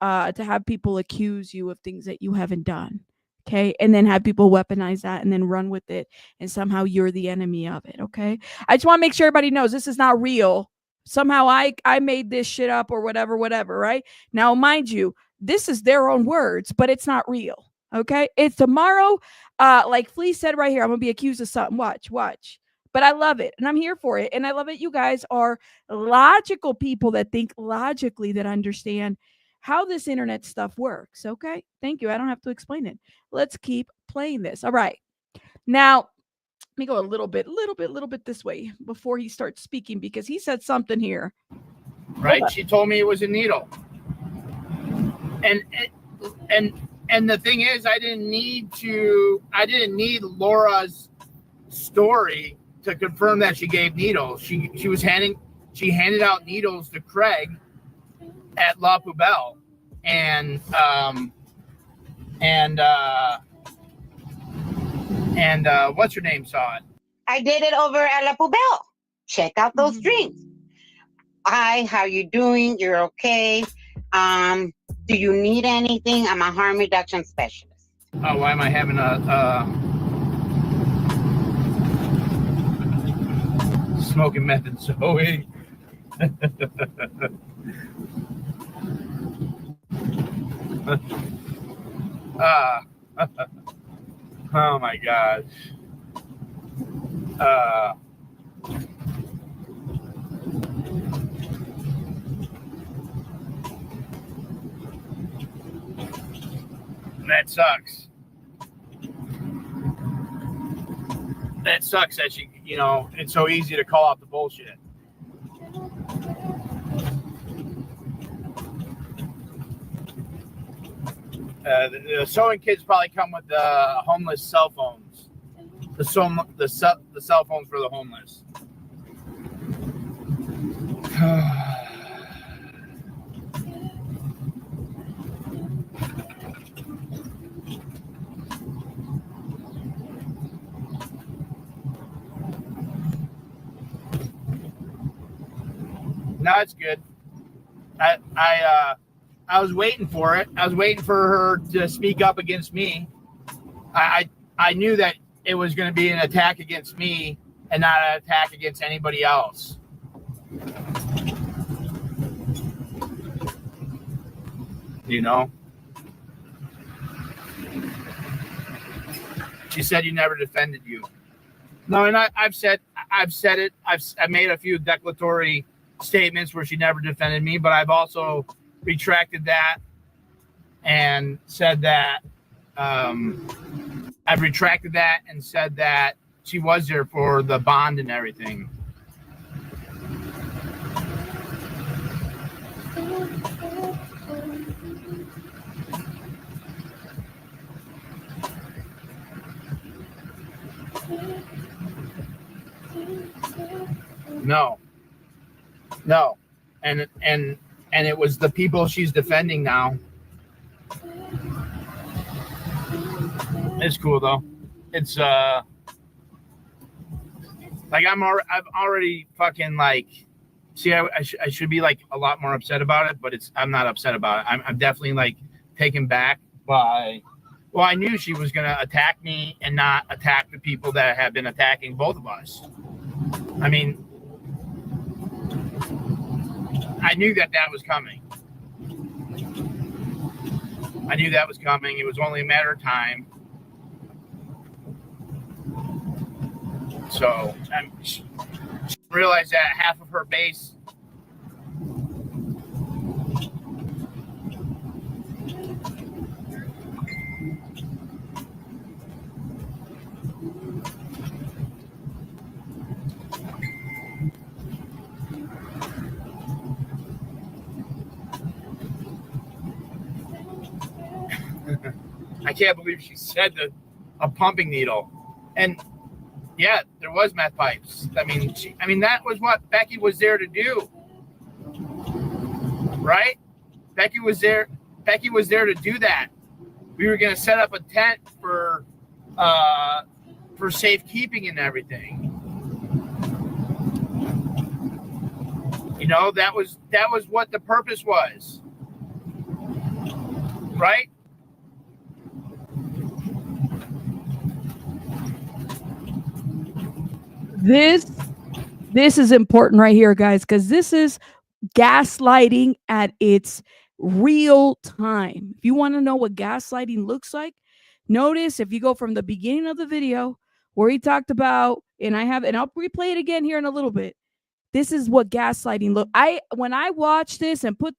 to have people accuse you of things that you haven't done. Okay, and then have people weaponize that and then run with it, and somehow you're the enemy of it. Okay, I just want to make sure everybody knows this is not real. Somehow I made this shit up or whatever, right? Now, mind you, this is their own words, but it's not real. Okay, it's tomorrow. Like Flea said right here, I'm gonna be accused of something. Watch. But I love it, and I'm here for it, and I love it. You guys are logical people that think logically, that understand how this internet stuff works. Okay, thank you. I don't have to explain it. Let's keep playing this. All right, now let me go a little bit this way before he starts speaking, because he said something here. Right? She told me it was a needle, and the thing is, I didn't need Laura's story to confirm that she gave needles. She handed out needles to Craig at La Poubelle, and what's her name saw it. I did it over at La Poubelle. Check out those drinks. Hi, how you doing? You're okay. Do you need anything? I'm a harm reduction specialist. Oh, why am I having smoking method Zoe? Oh my gosh. That sucks. That sucks that it's so easy to call out the bullshit. The sewing kits probably come with the homeless cell phones. The cell phones for the homeless. No, it's good. I was waiting for it. I was waiting for her to speak up against me. I knew that it was going to be an attack against me and not an attack against anybody else. You know? She said you never defended you. No, and I've said it. I've made a few declaratory statements where she never defended me, but I've also retracted that and said that I've retracted that and said that she was there for the bond and everything. No. And it was the people she's defending now. It's cool though. It's like I've already fucking like. See, I should be like a lot more upset about it, but I'm not upset about it. I'm definitely like taken back by. Well, I knew she was gonna attack me and not attack the people that have been attacking both of us. I mean, I knew that was coming. I knew that was coming. It was only a matter of time. So she realized that half of her base. I can't believe she said a pumping needle. And yeah, there was meth pipes. I mean, that was what Becky was there to do. Right? Becky was there to do that. We were going to set up a tent for safekeeping and everything. You know, that was what the purpose was. Right? This is important right here, guys, because this is gaslighting at its real time. If you want to know what gaslighting looks like, notice if you go from the beginning of the video where he talked about, and I'll replay it again here in a little bit. This is what gaslighting look. When I watched this and put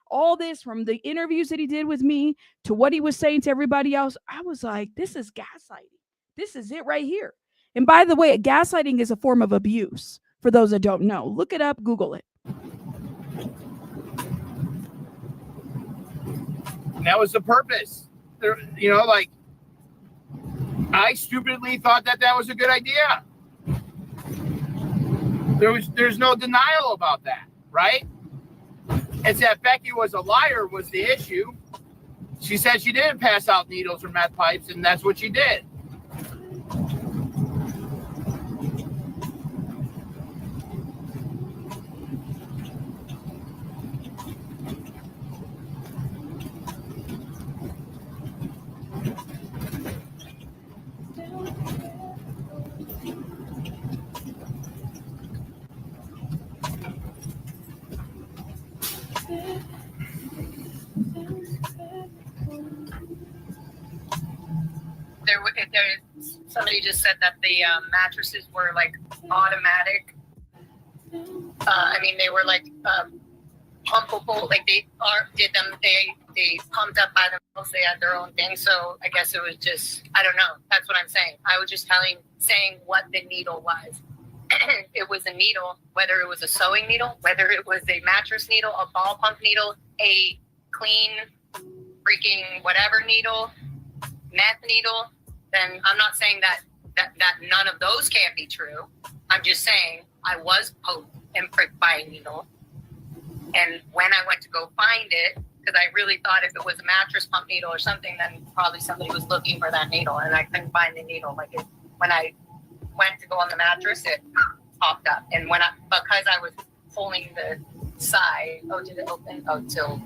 all this from the interviews that he did with me to what he was saying to everybody else, I was like, this is gaslighting. This is it right here. And by the way, gaslighting is a form of abuse. For those that don't know, look it up, Google it. That was the purpose. You know, like, I stupidly thought that was a good idea. There's no denial about that, right? It's that Becky was a liar was the issue. She said she didn't pass out needles or meth pipes, and that's what she did. Somebody just said that the mattresses were like automatic. I mean, they were like pumpable. Like they pumped up by themselves. They had their own thing. So I guess it was just, I don't know. That's what I'm saying. I was just saying what the needle was. It was a needle, whether it was a sewing needle, whether it was a mattress needle, a ball pump needle, a clean freaking whatever needle, meth needle. Then I'm not saying that none of those can't be true. I'm just saying I was poked and pricked by a needle. And when I went to go find it, because I really thought if it was a mattress pump needle or something, then probably somebody was looking for that needle, and I couldn't find the needle. Like when I went to go on the mattress, it popped up. And because I was pulling the side, did it open? Oh, till.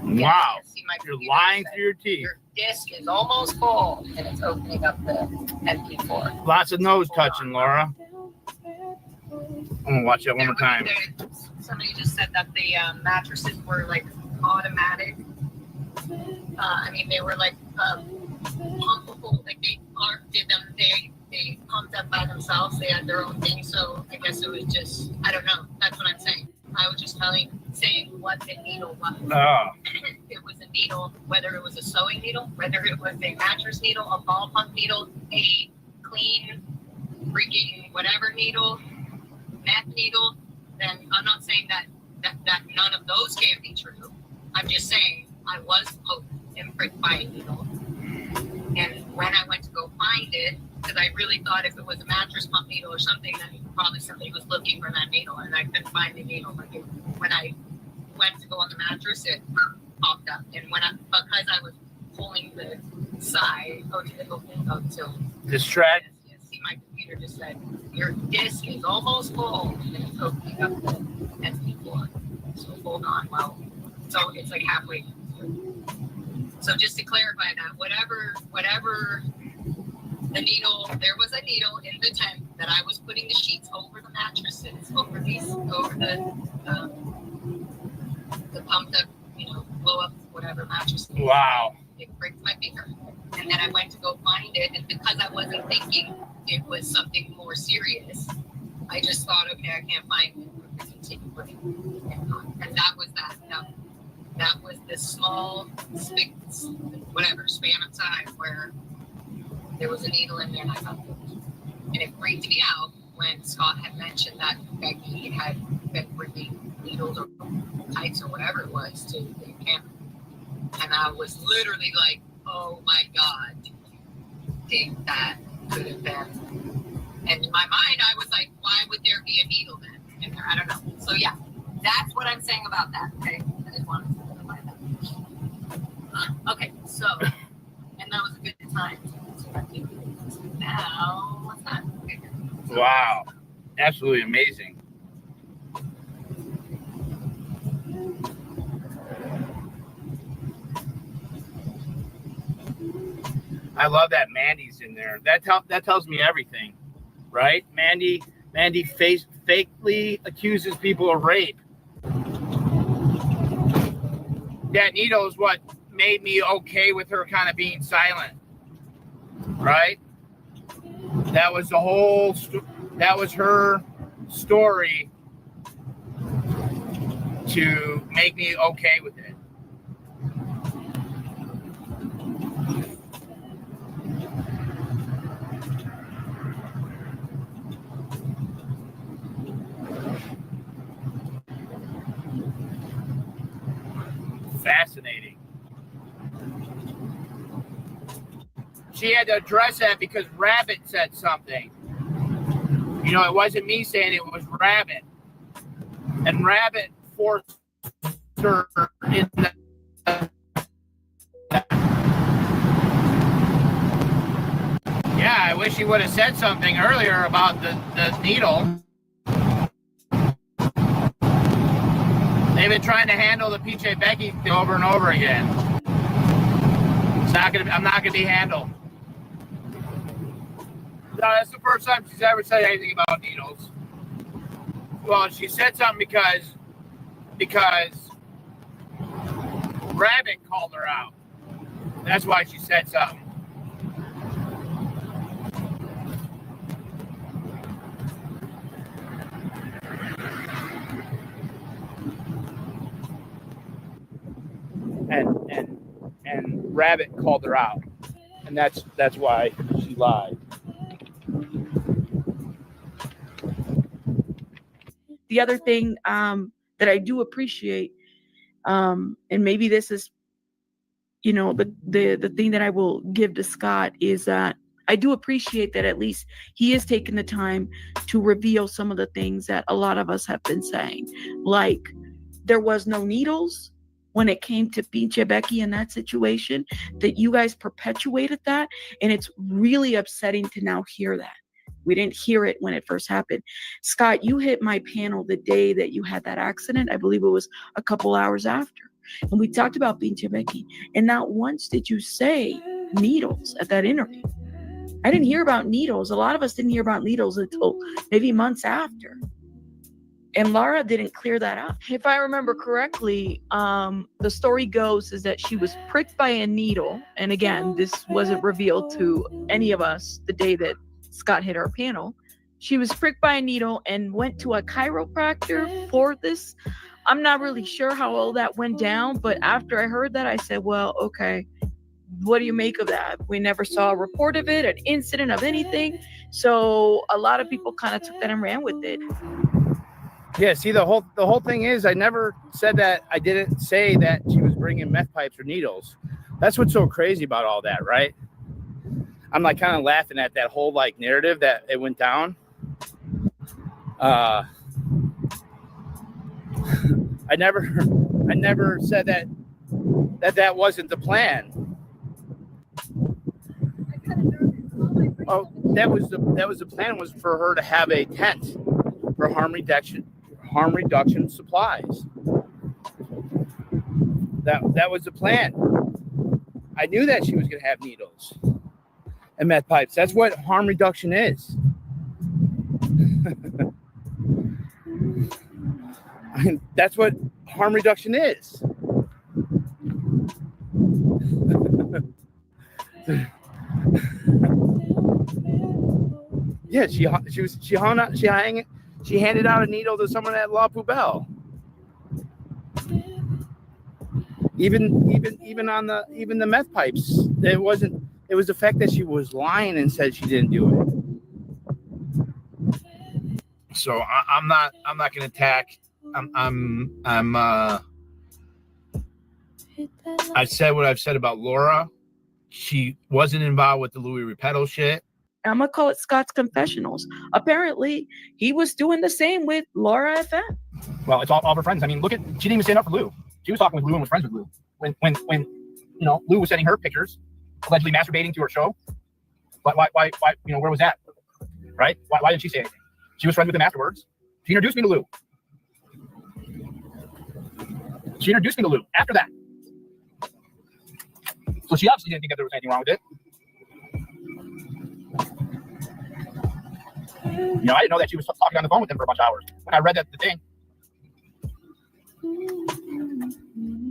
Wow. You're lying through your teeth. Your disc is almost full, and it's opening up the MP4. Lots of nose touching, Laura. I'm going to watch that one more time. Somebody just said that the mattresses were like automatic. I mean, they were like pumpable. Like they pumped up by themselves. They had their own thing. So I guess it was just, I don't know. That's what I'm saying. I was just saying what the needle was. It was a needle, whether it was a sewing needle, whether it was a mattress needle, a ball pump needle, a clean freaking whatever needle, meth needle. Then I'm not saying that none of those can't be true. I'm just saying I was poked and pricked by a needle. And when I went to go find it, because because I really thought if it was a mattress pump needle or something, then probably somebody was looking for that needle, and I couldn't find the needle. Like when I went to go on the mattress, it popped up, and because I was pulling the side, distract. See, my computer just said your disk is almost full, and it's opening up the SD4. So hold on, so it's like halfway. So just to clarify that, whatever the needle, there was a needle in the tent that I was putting the sheets over the mattresses, over the pumped up, blow up whatever mattress. Wow. It breaks my finger. And then I went to go find it, and because I wasn't thinking it was something more serious, I just thought, okay, I can't find it. Continue putting it on. And that was that. That was the small span of time where there was a needle in there, and I got it. And it freaked me out when Scott had mentioned that Becky had been bringing needles or tights or whatever it was to the camp. And I was literally like, oh my God, do you think that could have been? And in my mind, I was like, why would there be a needle then? And I don't know. So yeah, that's what I'm saying about that. Okay, I just wanted to clarify that. Okay, so, and that was a good time. So now, what's that? Okay. Wow, absolutely amazing. I love that Mandy's in there. That tells me everything, right? Mandy fakely accuses people of rape. That needle is what made me okay with her kind of being silent, right? That was the whole. That was her story to make me okay with it. Fascinating. She had to address that because Rabbit said something. It wasn't me saying it was Rabbit. And Rabbit forced her in the... Yeah, I wish he would have said something earlier about the needle. They've been trying to handle the PJ Becky thing over and over again. I'm not gonna be handled. No, that's the first time she's ever said anything about needles. Well, she said something because Rabbit called her out. That's why she said something. And Rabbit called her out, and that's why she lied. The other thing that I do appreciate, and maybe this is, the thing that I will give to Scott, is that I do appreciate that at least he has taken the time to reveal some of the things that a lot of us have been saying, like there was no needles when it came to Pinche Becky in that situation, that you guys perpetuated that, and it's really upsetting to now hear that. We didn't hear it when it first happened. Scott, you hit my panel the day that you had that accident. I believe it was a couple hours after. And we talked about Pinche Becky. And not once did you say needles at that interview. I didn't hear about needles. A lot of us didn't hear about needles until maybe months after. And Laura didn't clear that up. If I remember correctly, the story goes is that she was pricked by a needle. And again, this wasn't revealed to any of us the day that Scott hit our panel. She was pricked by a needle and went to a chiropractor for this. I'm not really sure how all that went down, but after I heard that, I said, well, okay, what do you make of that? We never saw a report of it, an incident of anything. So a lot of people kind of took that and ran with it. Yeah, see, the whole thing is I never said that. I didn't say that she was bringing meth pipes or needles. That's what's so crazy about all that, right? I'm like kind of laughing at that whole like narrative that it went down. I never said that wasn't the plan. Oh, that was the plan, was for her to have a tent for harm reduction supplies. That was the plan. I knew that she was going to have needles and meth pipes. That's what harm reduction is. I mean, that's what harm reduction is. Yeah, she handed out a needle to someone at La Poubelle. Even the meth pipes. It was the fact that she was lying and said she didn't do it. So I'm not going to attack. I said what I've said about Laura. She wasn't involved with the Louis Repetto shit. I'm gonna call it Scott's confessionals. Apparently, he was doing the same with Laura FM. Well, it's all of her friends. I mean, look at, she didn't even stand up for Lou. She was talking with Lou and was friends with Lou. When Lou was sending her pictures, allegedly masturbating to her show. Why? Where was that? Right? Why didn't she say anything? She was friends with him afterwards. She introduced me to Lou. After that. So she obviously didn't think that there was anything wrong with it. I didn't know that she was talking on the phone with him for a bunch of hours. When I read the thing.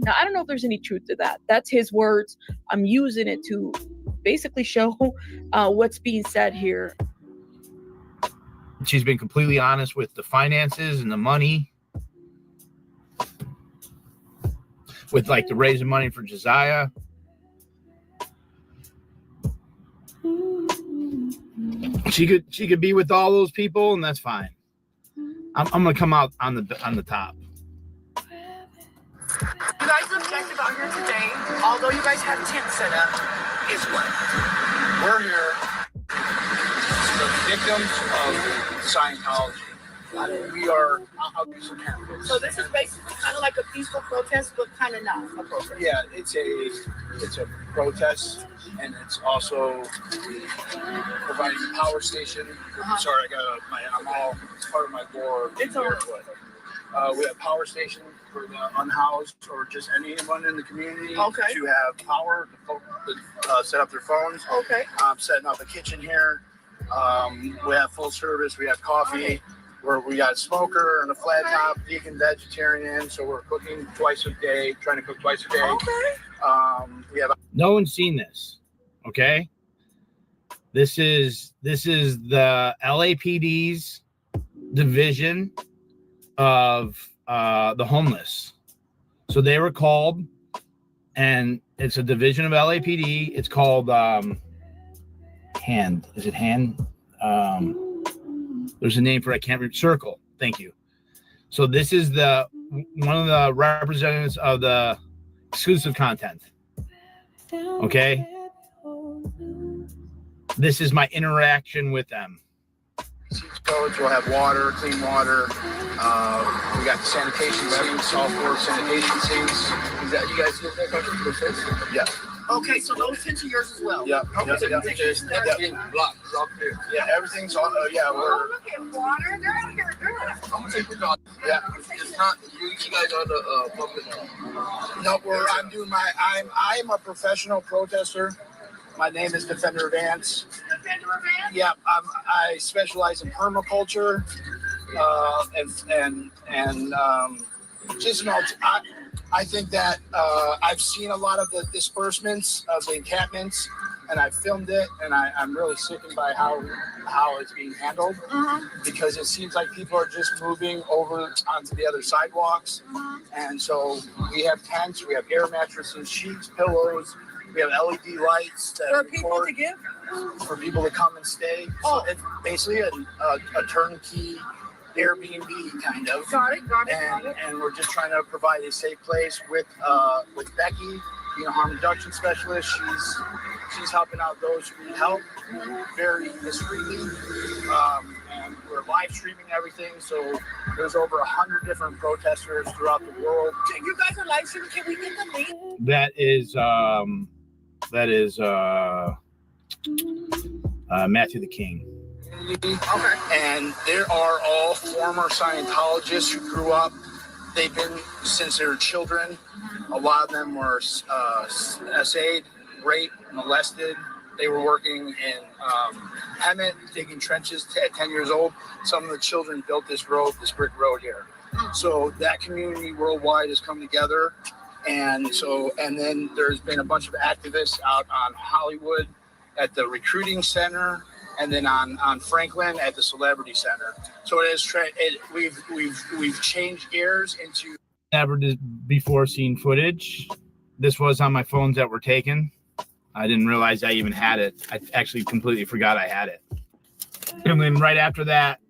Now, I don't know if there's any truth to that. That's his words. I'm using it to basically show what's being said here. She's been completely honest with the finances and the money. With like the raising money for Josiah. She could be with all those people, and that's fine. I'm gonna come out on the top. You guys objective out here today, although you guys have tent set up, is what? We're here, the victims of Scientology. We are, I'll do some candidates. So this is basically kind of like a peaceful protest, but kind of not a protest. Yeah, it's a protest, and it's also providing a power station. Sorry, I'm all part of my board. It's all right. We have power station for the unhoused or just anyone in the community to have power to set up their phones. Okay. I'm setting up a kitchen here. We have full service. We have coffee. Okay. We got a smoker and a flat top, vegan, vegetarian. So we're cooking twice a day, trying to cook twice a day. Okay. We have. No one's seen this. Okay. This is the LAPD's division of the homeless. So they were called, and it's a division of LAPD. It's called Hand. Is it Hand? There's a name for it. I can't remember. Circle. Thank you. So this is one of the representatives of the exclusive content. Okay. This is my interaction with them. Codes, we'll have water, clean water. We got the sanitation sinks, all 4 sanitation sinks. Is that you guys get that question? Yeah. Okay, so those tents are yours as well. Yeah. Okay, Yeah, everything's on. Yeah, we're. Look at water. They're out here. I'm gonna take the dog. Yeah. It's not. You guys are the public. No, I'm doing my. I'm a professional protester. My name is Defender Vance. Defender Vance? Yeah, I specialize in permaculture, and just I think that I've seen a lot of the disbursements of the encampments, and I filmed it, and I'm really sickened by how it's being handled, because it seems like people are just moving over onto the other sidewalks, and so we have tents, we have air mattresses, sheets, pillows. We have LED lights for people to give, for people to come and stay. So it's basically a turnkey Airbnb kind of. Got it. And we're just trying to provide a safe place with Becky, being a harm reduction specialist. She's helping out those who need help very discreetly. And we're live streaming everything. So there's over 100 different protesters throughout the world. You guys are live streaming. Can we get the link? That is Matthew the King. Okay. And there are all former Scientologists who grew up. They've been since they were children. A lot of them were SA'd, raped, molested. They were working in Hemet, digging trenches at 10 years old. Some of the children built this road, this brick road here. So that community worldwide has come together. And then there's been a bunch of activists out on Hollywood at the recruiting center, and then on Franklin at the Celebrity Center. So it is we've changed gears into. Never before seen footage. This was on my phones that were taken. I didn't realize I even had it. I actually completely forgot I had it. And then right after that,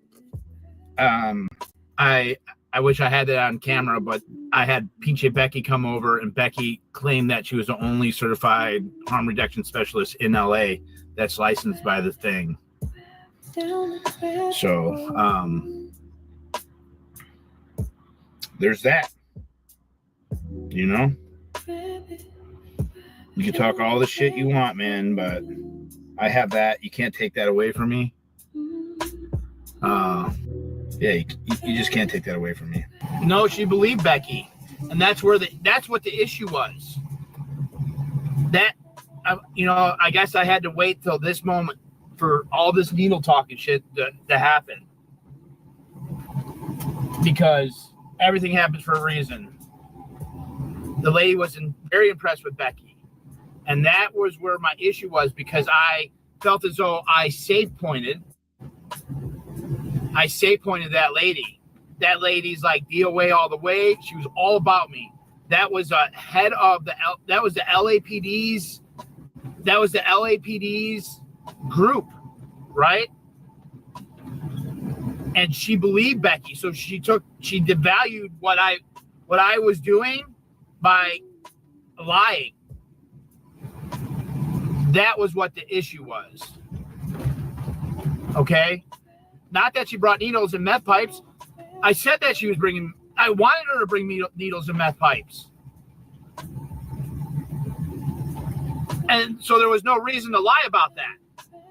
I wish I had that on camera, but I had Pinche Becky come over, and Becky claimed that she was the only certified harm reduction specialist in LA that's licensed by the thing. So there's that. You know, you can talk all the shit you want, man, but I have that. You can't take that away from me. Yeah, you just can't take that away from me. No, she believed Becky, and that's what the issue was. That I guess I had to wait till this moment for all this needle talking shit to happen, because everything happens for a reason. The lady was very impressed with Becky, and that was where my issue was, because I felt as though I safe pointed that lady. That lady's like DOA all the way. She was all about me. That was a head of the LAPD's. That was the LAPD's group, right? And she believed Becky, so she devalued what I was doing by lying. That was what the issue was. Okay? Not that she brought needles and meth pipes. I said that I wanted her to bring needles and meth pipes. And so there was no reason to lie about that,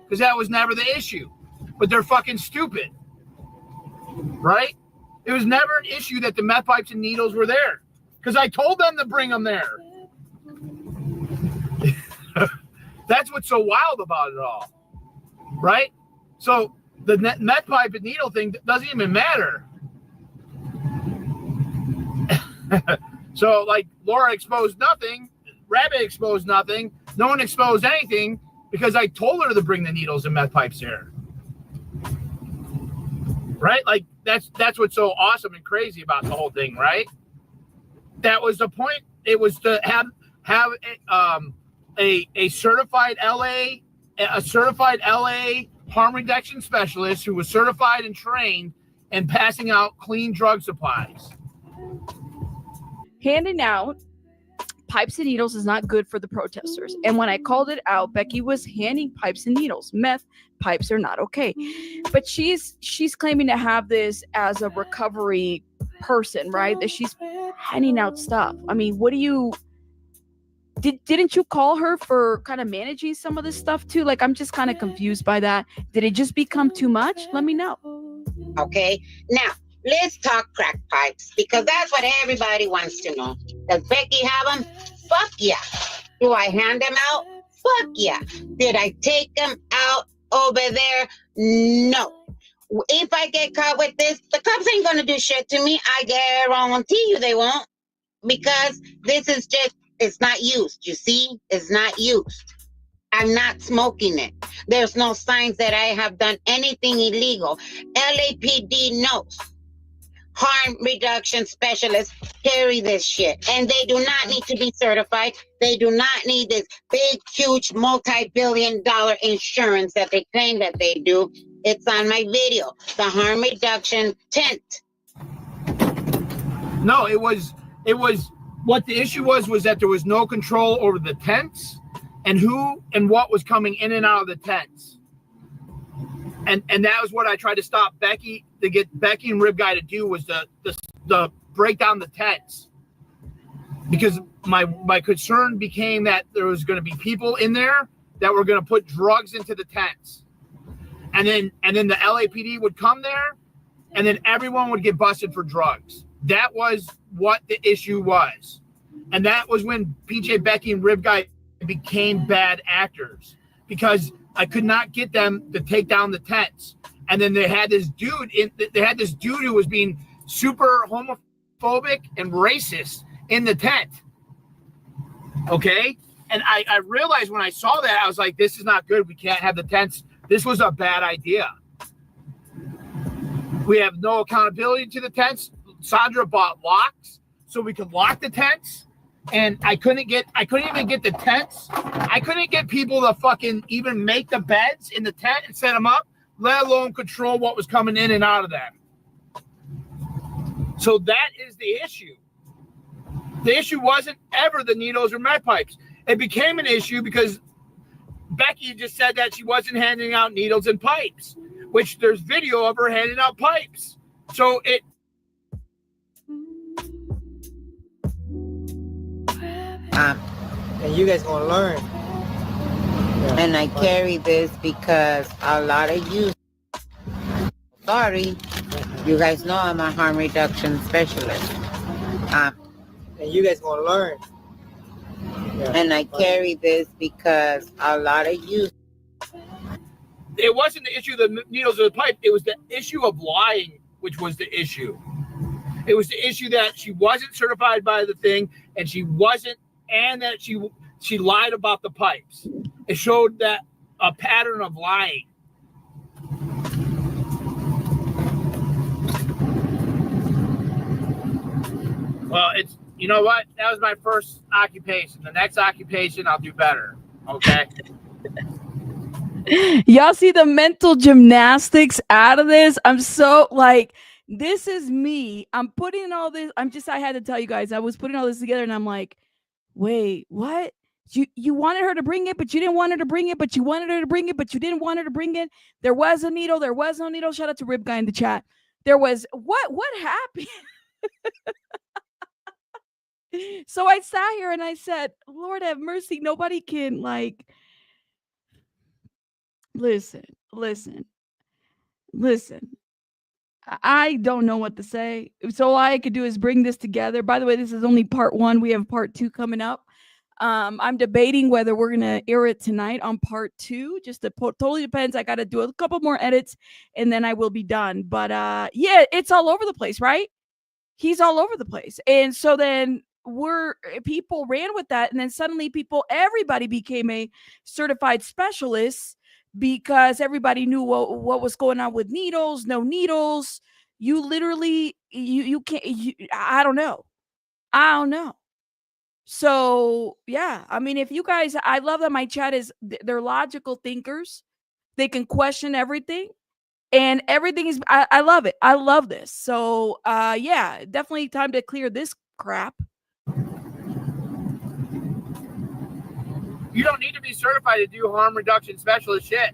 because that was never the issue. But they're fucking stupid. Right? It was never an issue that the meth pipes and needles were there, because I told them to bring them there. That's what's so wild about it all. Right? So the meth pipe and needle thing doesn't even matter. So, like, Laura exposed nothing, Rabbit exposed nothing, no one exposed anything, because I told her to bring the needles and meth pipes here. Right? Like, that's what's so awesome and crazy about the whole thing, right? That was the point. It was to have a certified LA harm reduction specialist who was certified and trained and passing out clean drug supplies. Handing out pipes and needles is not good for the protesters. And when I called it out, Becky was handing pipes and needles. Meth pipes are not okay. But she's claiming to have this as a recovery person, right? That she's handing out stuff. I mean, what do you... Didn't you call her for kind of managing some of this stuff too? Like, I'm just kind of confused by that. Did it just become too much? Let me know. Okay. Now, let's talk crack pipes, because that's what everybody wants to know. Does Becky have them? Fuck yeah. Do I hand them out? Fuck yeah. Did I take them out over there? No. If I get caught with this, the cops ain't going to do shit to me. I guarantee you they won't, because this is just, it's not used. You see, it's not used. I'm not smoking it. There's no signs that I have done anything illegal. LAPD knows. Harm reduction specialists carry this shit, and they do not need to be certified. They do not need this big, huge, multi-billion-dollar insurance that they claim that they do. It's on my video, the harm reduction tent. No, it was what the issue was that there was no control over the tents, and who and what was coming in and out of the tents. And that was what I tried to stop Becky, to get Becky and Rib Guy to do, was the break down the tents. Because my concern became that there was going to be people in there that were going to put drugs into the tents. And then the LAPD would come there, and then everyone would get busted for drugs. That was what the issue was. And that was when PJ, Becky, and Rib Guy became bad actors, because I could not get them to take down the tents. And then they had this dude who was being super homophobic and racist in the tent. Okay? And I realized when I saw that, I was like, this is not good. We can't have the tents. This was a bad idea. We have no accountability to the tents. Sandra bought locks so we could lock the tents. And I couldn't even get the tents. I couldn't get people to fucking even make the beds in the tent and set them up, let alone control what was coming in and out of them. So that is the issue. The issue wasn't ever the needles or med pipes. It became an issue because Becky just said that she wasn't handing out needles and pipes, which there's video of her handing out pipes. So it. And you guys gonna learn. Yeah. And I carry this because a lot of you, sorry, you guys know I'm a harm reduction specialist. And you guys gonna learn. Yeah. And I carry this because a lot of you. It wasn't the issue of the needles or the pipe. It was the issue of lying, which was the issue. It was the issue that she wasn't certified by the thing, and she wasn't, and that she lied about the pipes. It showed that a pattern of lying. Well, it's, you know what? That was my first occupation. The next occupation, I'll do better. Okay. Y'all see the mental gymnastics out of this? I'm so like, this is me. I'm putting all this. I had to tell you guys, I was putting all this together, and I'm like, wait, what? You wanted her to bring it, but you didn't want her to bring it, but you wanted her to bring it, but you didn't want her to bring it. There was a needle. There was no needle. Shout out to Rib Guy in the chat. There was, what happened? So I sat here and I said, Lord have mercy. Nobody can, like, listen. I don't know what to say. So all I could do is bring this together. By the way, this is only part 1. We have part 2 coming up. I'm debating whether we're going to air it tonight on part 2. Totally depends. I got to do a couple more edits and then I will be done. But yeah, it's all over the place, right? He's all over the place. And so then people ran with that. And then suddenly everybody became a certified specialist because everybody knew what was going on with needles, no needles. You literally, you can't, I don't know. So yeah, I mean, if you guys, I love that my chat is, they're logical thinkers. They can question everything. And everything is, I love it. I love this. So yeah, definitely time to clear this crap. You don't need to be certified to do harm reduction specialist shit.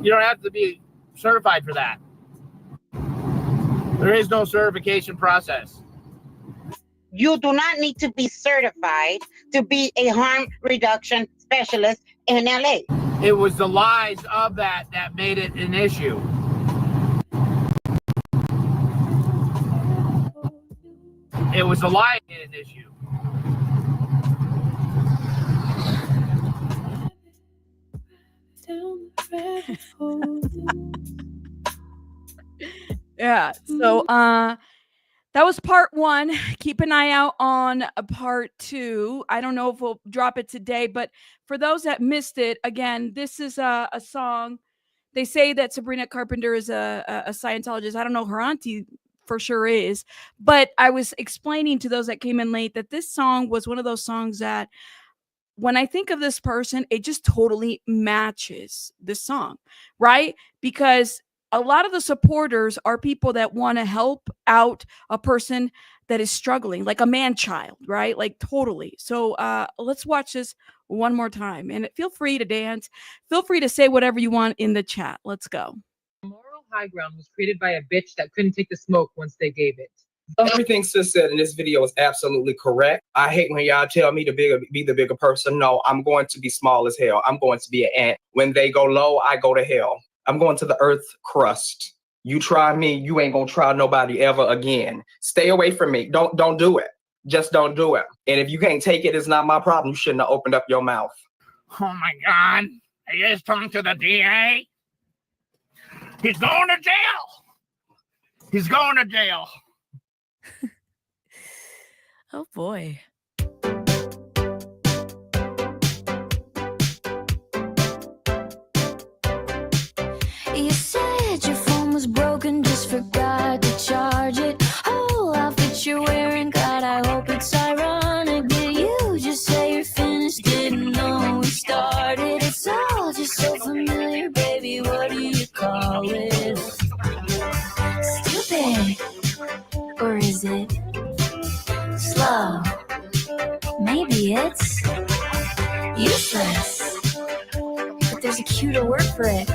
You don't have to be certified for that. There is no certification process. You do not need to be certified to be a harm reduction specialist in LA. It was the lies of that made it an issue. It was the lie that made it an issue. Yeah. So that was part 1. Keep an eye out on part 2. I don't know if we'll drop it today, but for those that missed it, again, this is a song. They say that Sabrina Carpenter is a Scientologist. I don't know, her auntie for sure is, but I was explaining to those that came in late that this song was one of those songs that when I think of this person, it just totally matches this song, right? Because a lot of the supporters are people that want to help out a person that is struggling, like a man child, right? Like totally. So let's watch this one more time, and feel free to dance. Feel free to say whatever you want in the chat. Let's go. Moral high ground was created by a bitch that couldn't take the smoke once they gave it. Everything sis said in this video is absolutely correct. I hate when y'all tell me to be the bigger person. No, I'm going to be small as hell. I'm going to be an ant. When they go low, I go to hell. I'm going to the earth crust. You try me, you ain't gonna try nobody ever again. Stay away from me. Don't do it. Just don't do it. And if you can't take it, it's not my problem. You shouldn't have opened up your mouth. Oh my God. I just talked to the DA. He's going to jail. He's going to jail. Oh boy. You said your phone was broken, just forgot to charge it. Whole outfit you're wearing, God, I hope it's ironic. Did you just say you're finished? Didn't know we started. It's all just so familiar, baby. What do you call it? Stupid, or is it slow? Maybe it's useless, but there's a cuter word for it.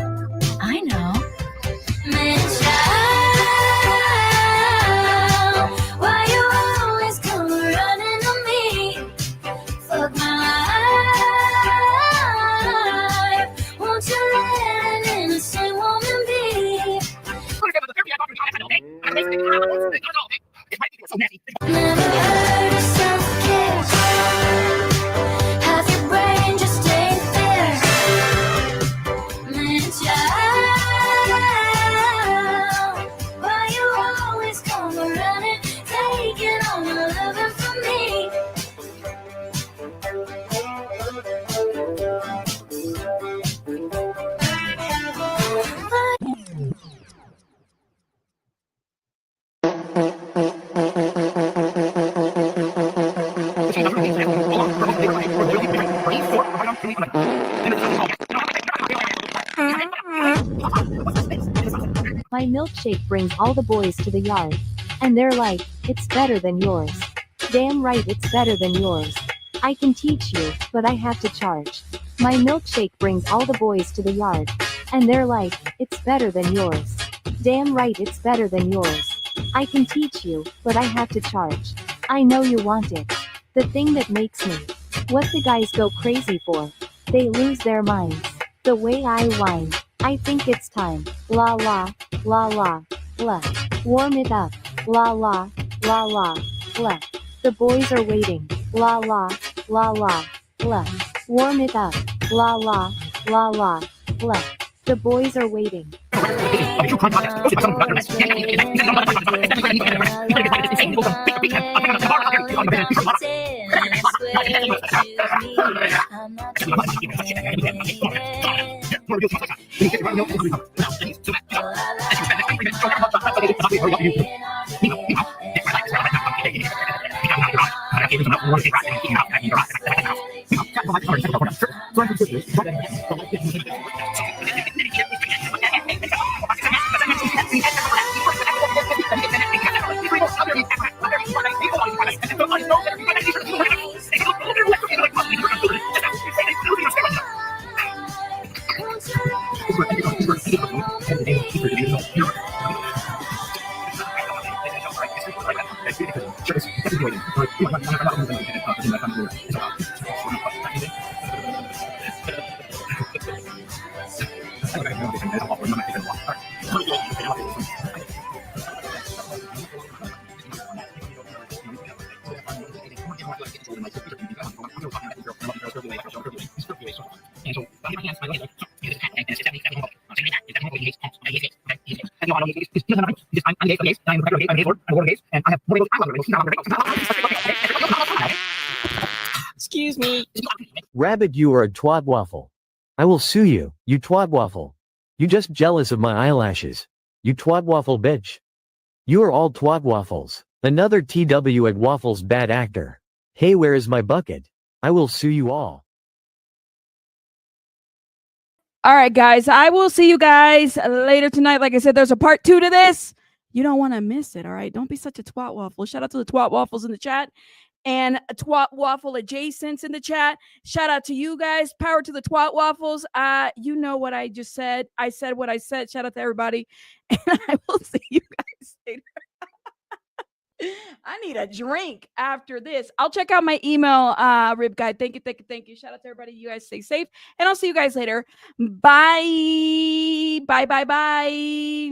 I know. Man child, why you always come running to me? Fuck my life. Won't you let an innocent woman be? Never heard of self-care. Half your brain just ain't there. Man child, why you always come running, taking all my loving from me? My milkshake brings all the boys to the yard. And they're like, it's better than yours. Damn right it's better than yours. I can teach you, but I have to charge. My milkshake brings all the boys to the yard. And they're like, it's better than yours. Damn right it's better than yours. I can teach you, but I have to charge. I know you want it. The thing that makes me. What the guys go crazy for. They lose their minds. The way I whine. I think it's time. La la, la la, la. Warm it up. La la, la la, la. The boys are waiting. La la, la la, la. Warm it up. La la, la la, la. The boys are waiting. Excuse me. Rabbit, you are a twat waffle. I will sue you, you twat waffle. You just jealous of my eyelashes. You twat waffle bitch. You are all twat waffles. Another TW at waffles bad actor. Hey, where is my bucket? I will sue you all. All right, guys. I will see you guys later tonight. Like I said, there's a part 2 to this. You don't want to miss it. All right. Don't be such a twat waffle. Shout out to the twat waffles in the chat and a twat waffle adjacents in the chat. Shout out to you guys. Power to the twat waffles. You know what I just said. I said what I said. Shout out to everybody. And I will see you guys later. I need a drink after this. I'll check out my email, Rib Guide. Thank you. Shout out to everybody. You guys stay safe. And I'll see you guys later. Bye. Bye.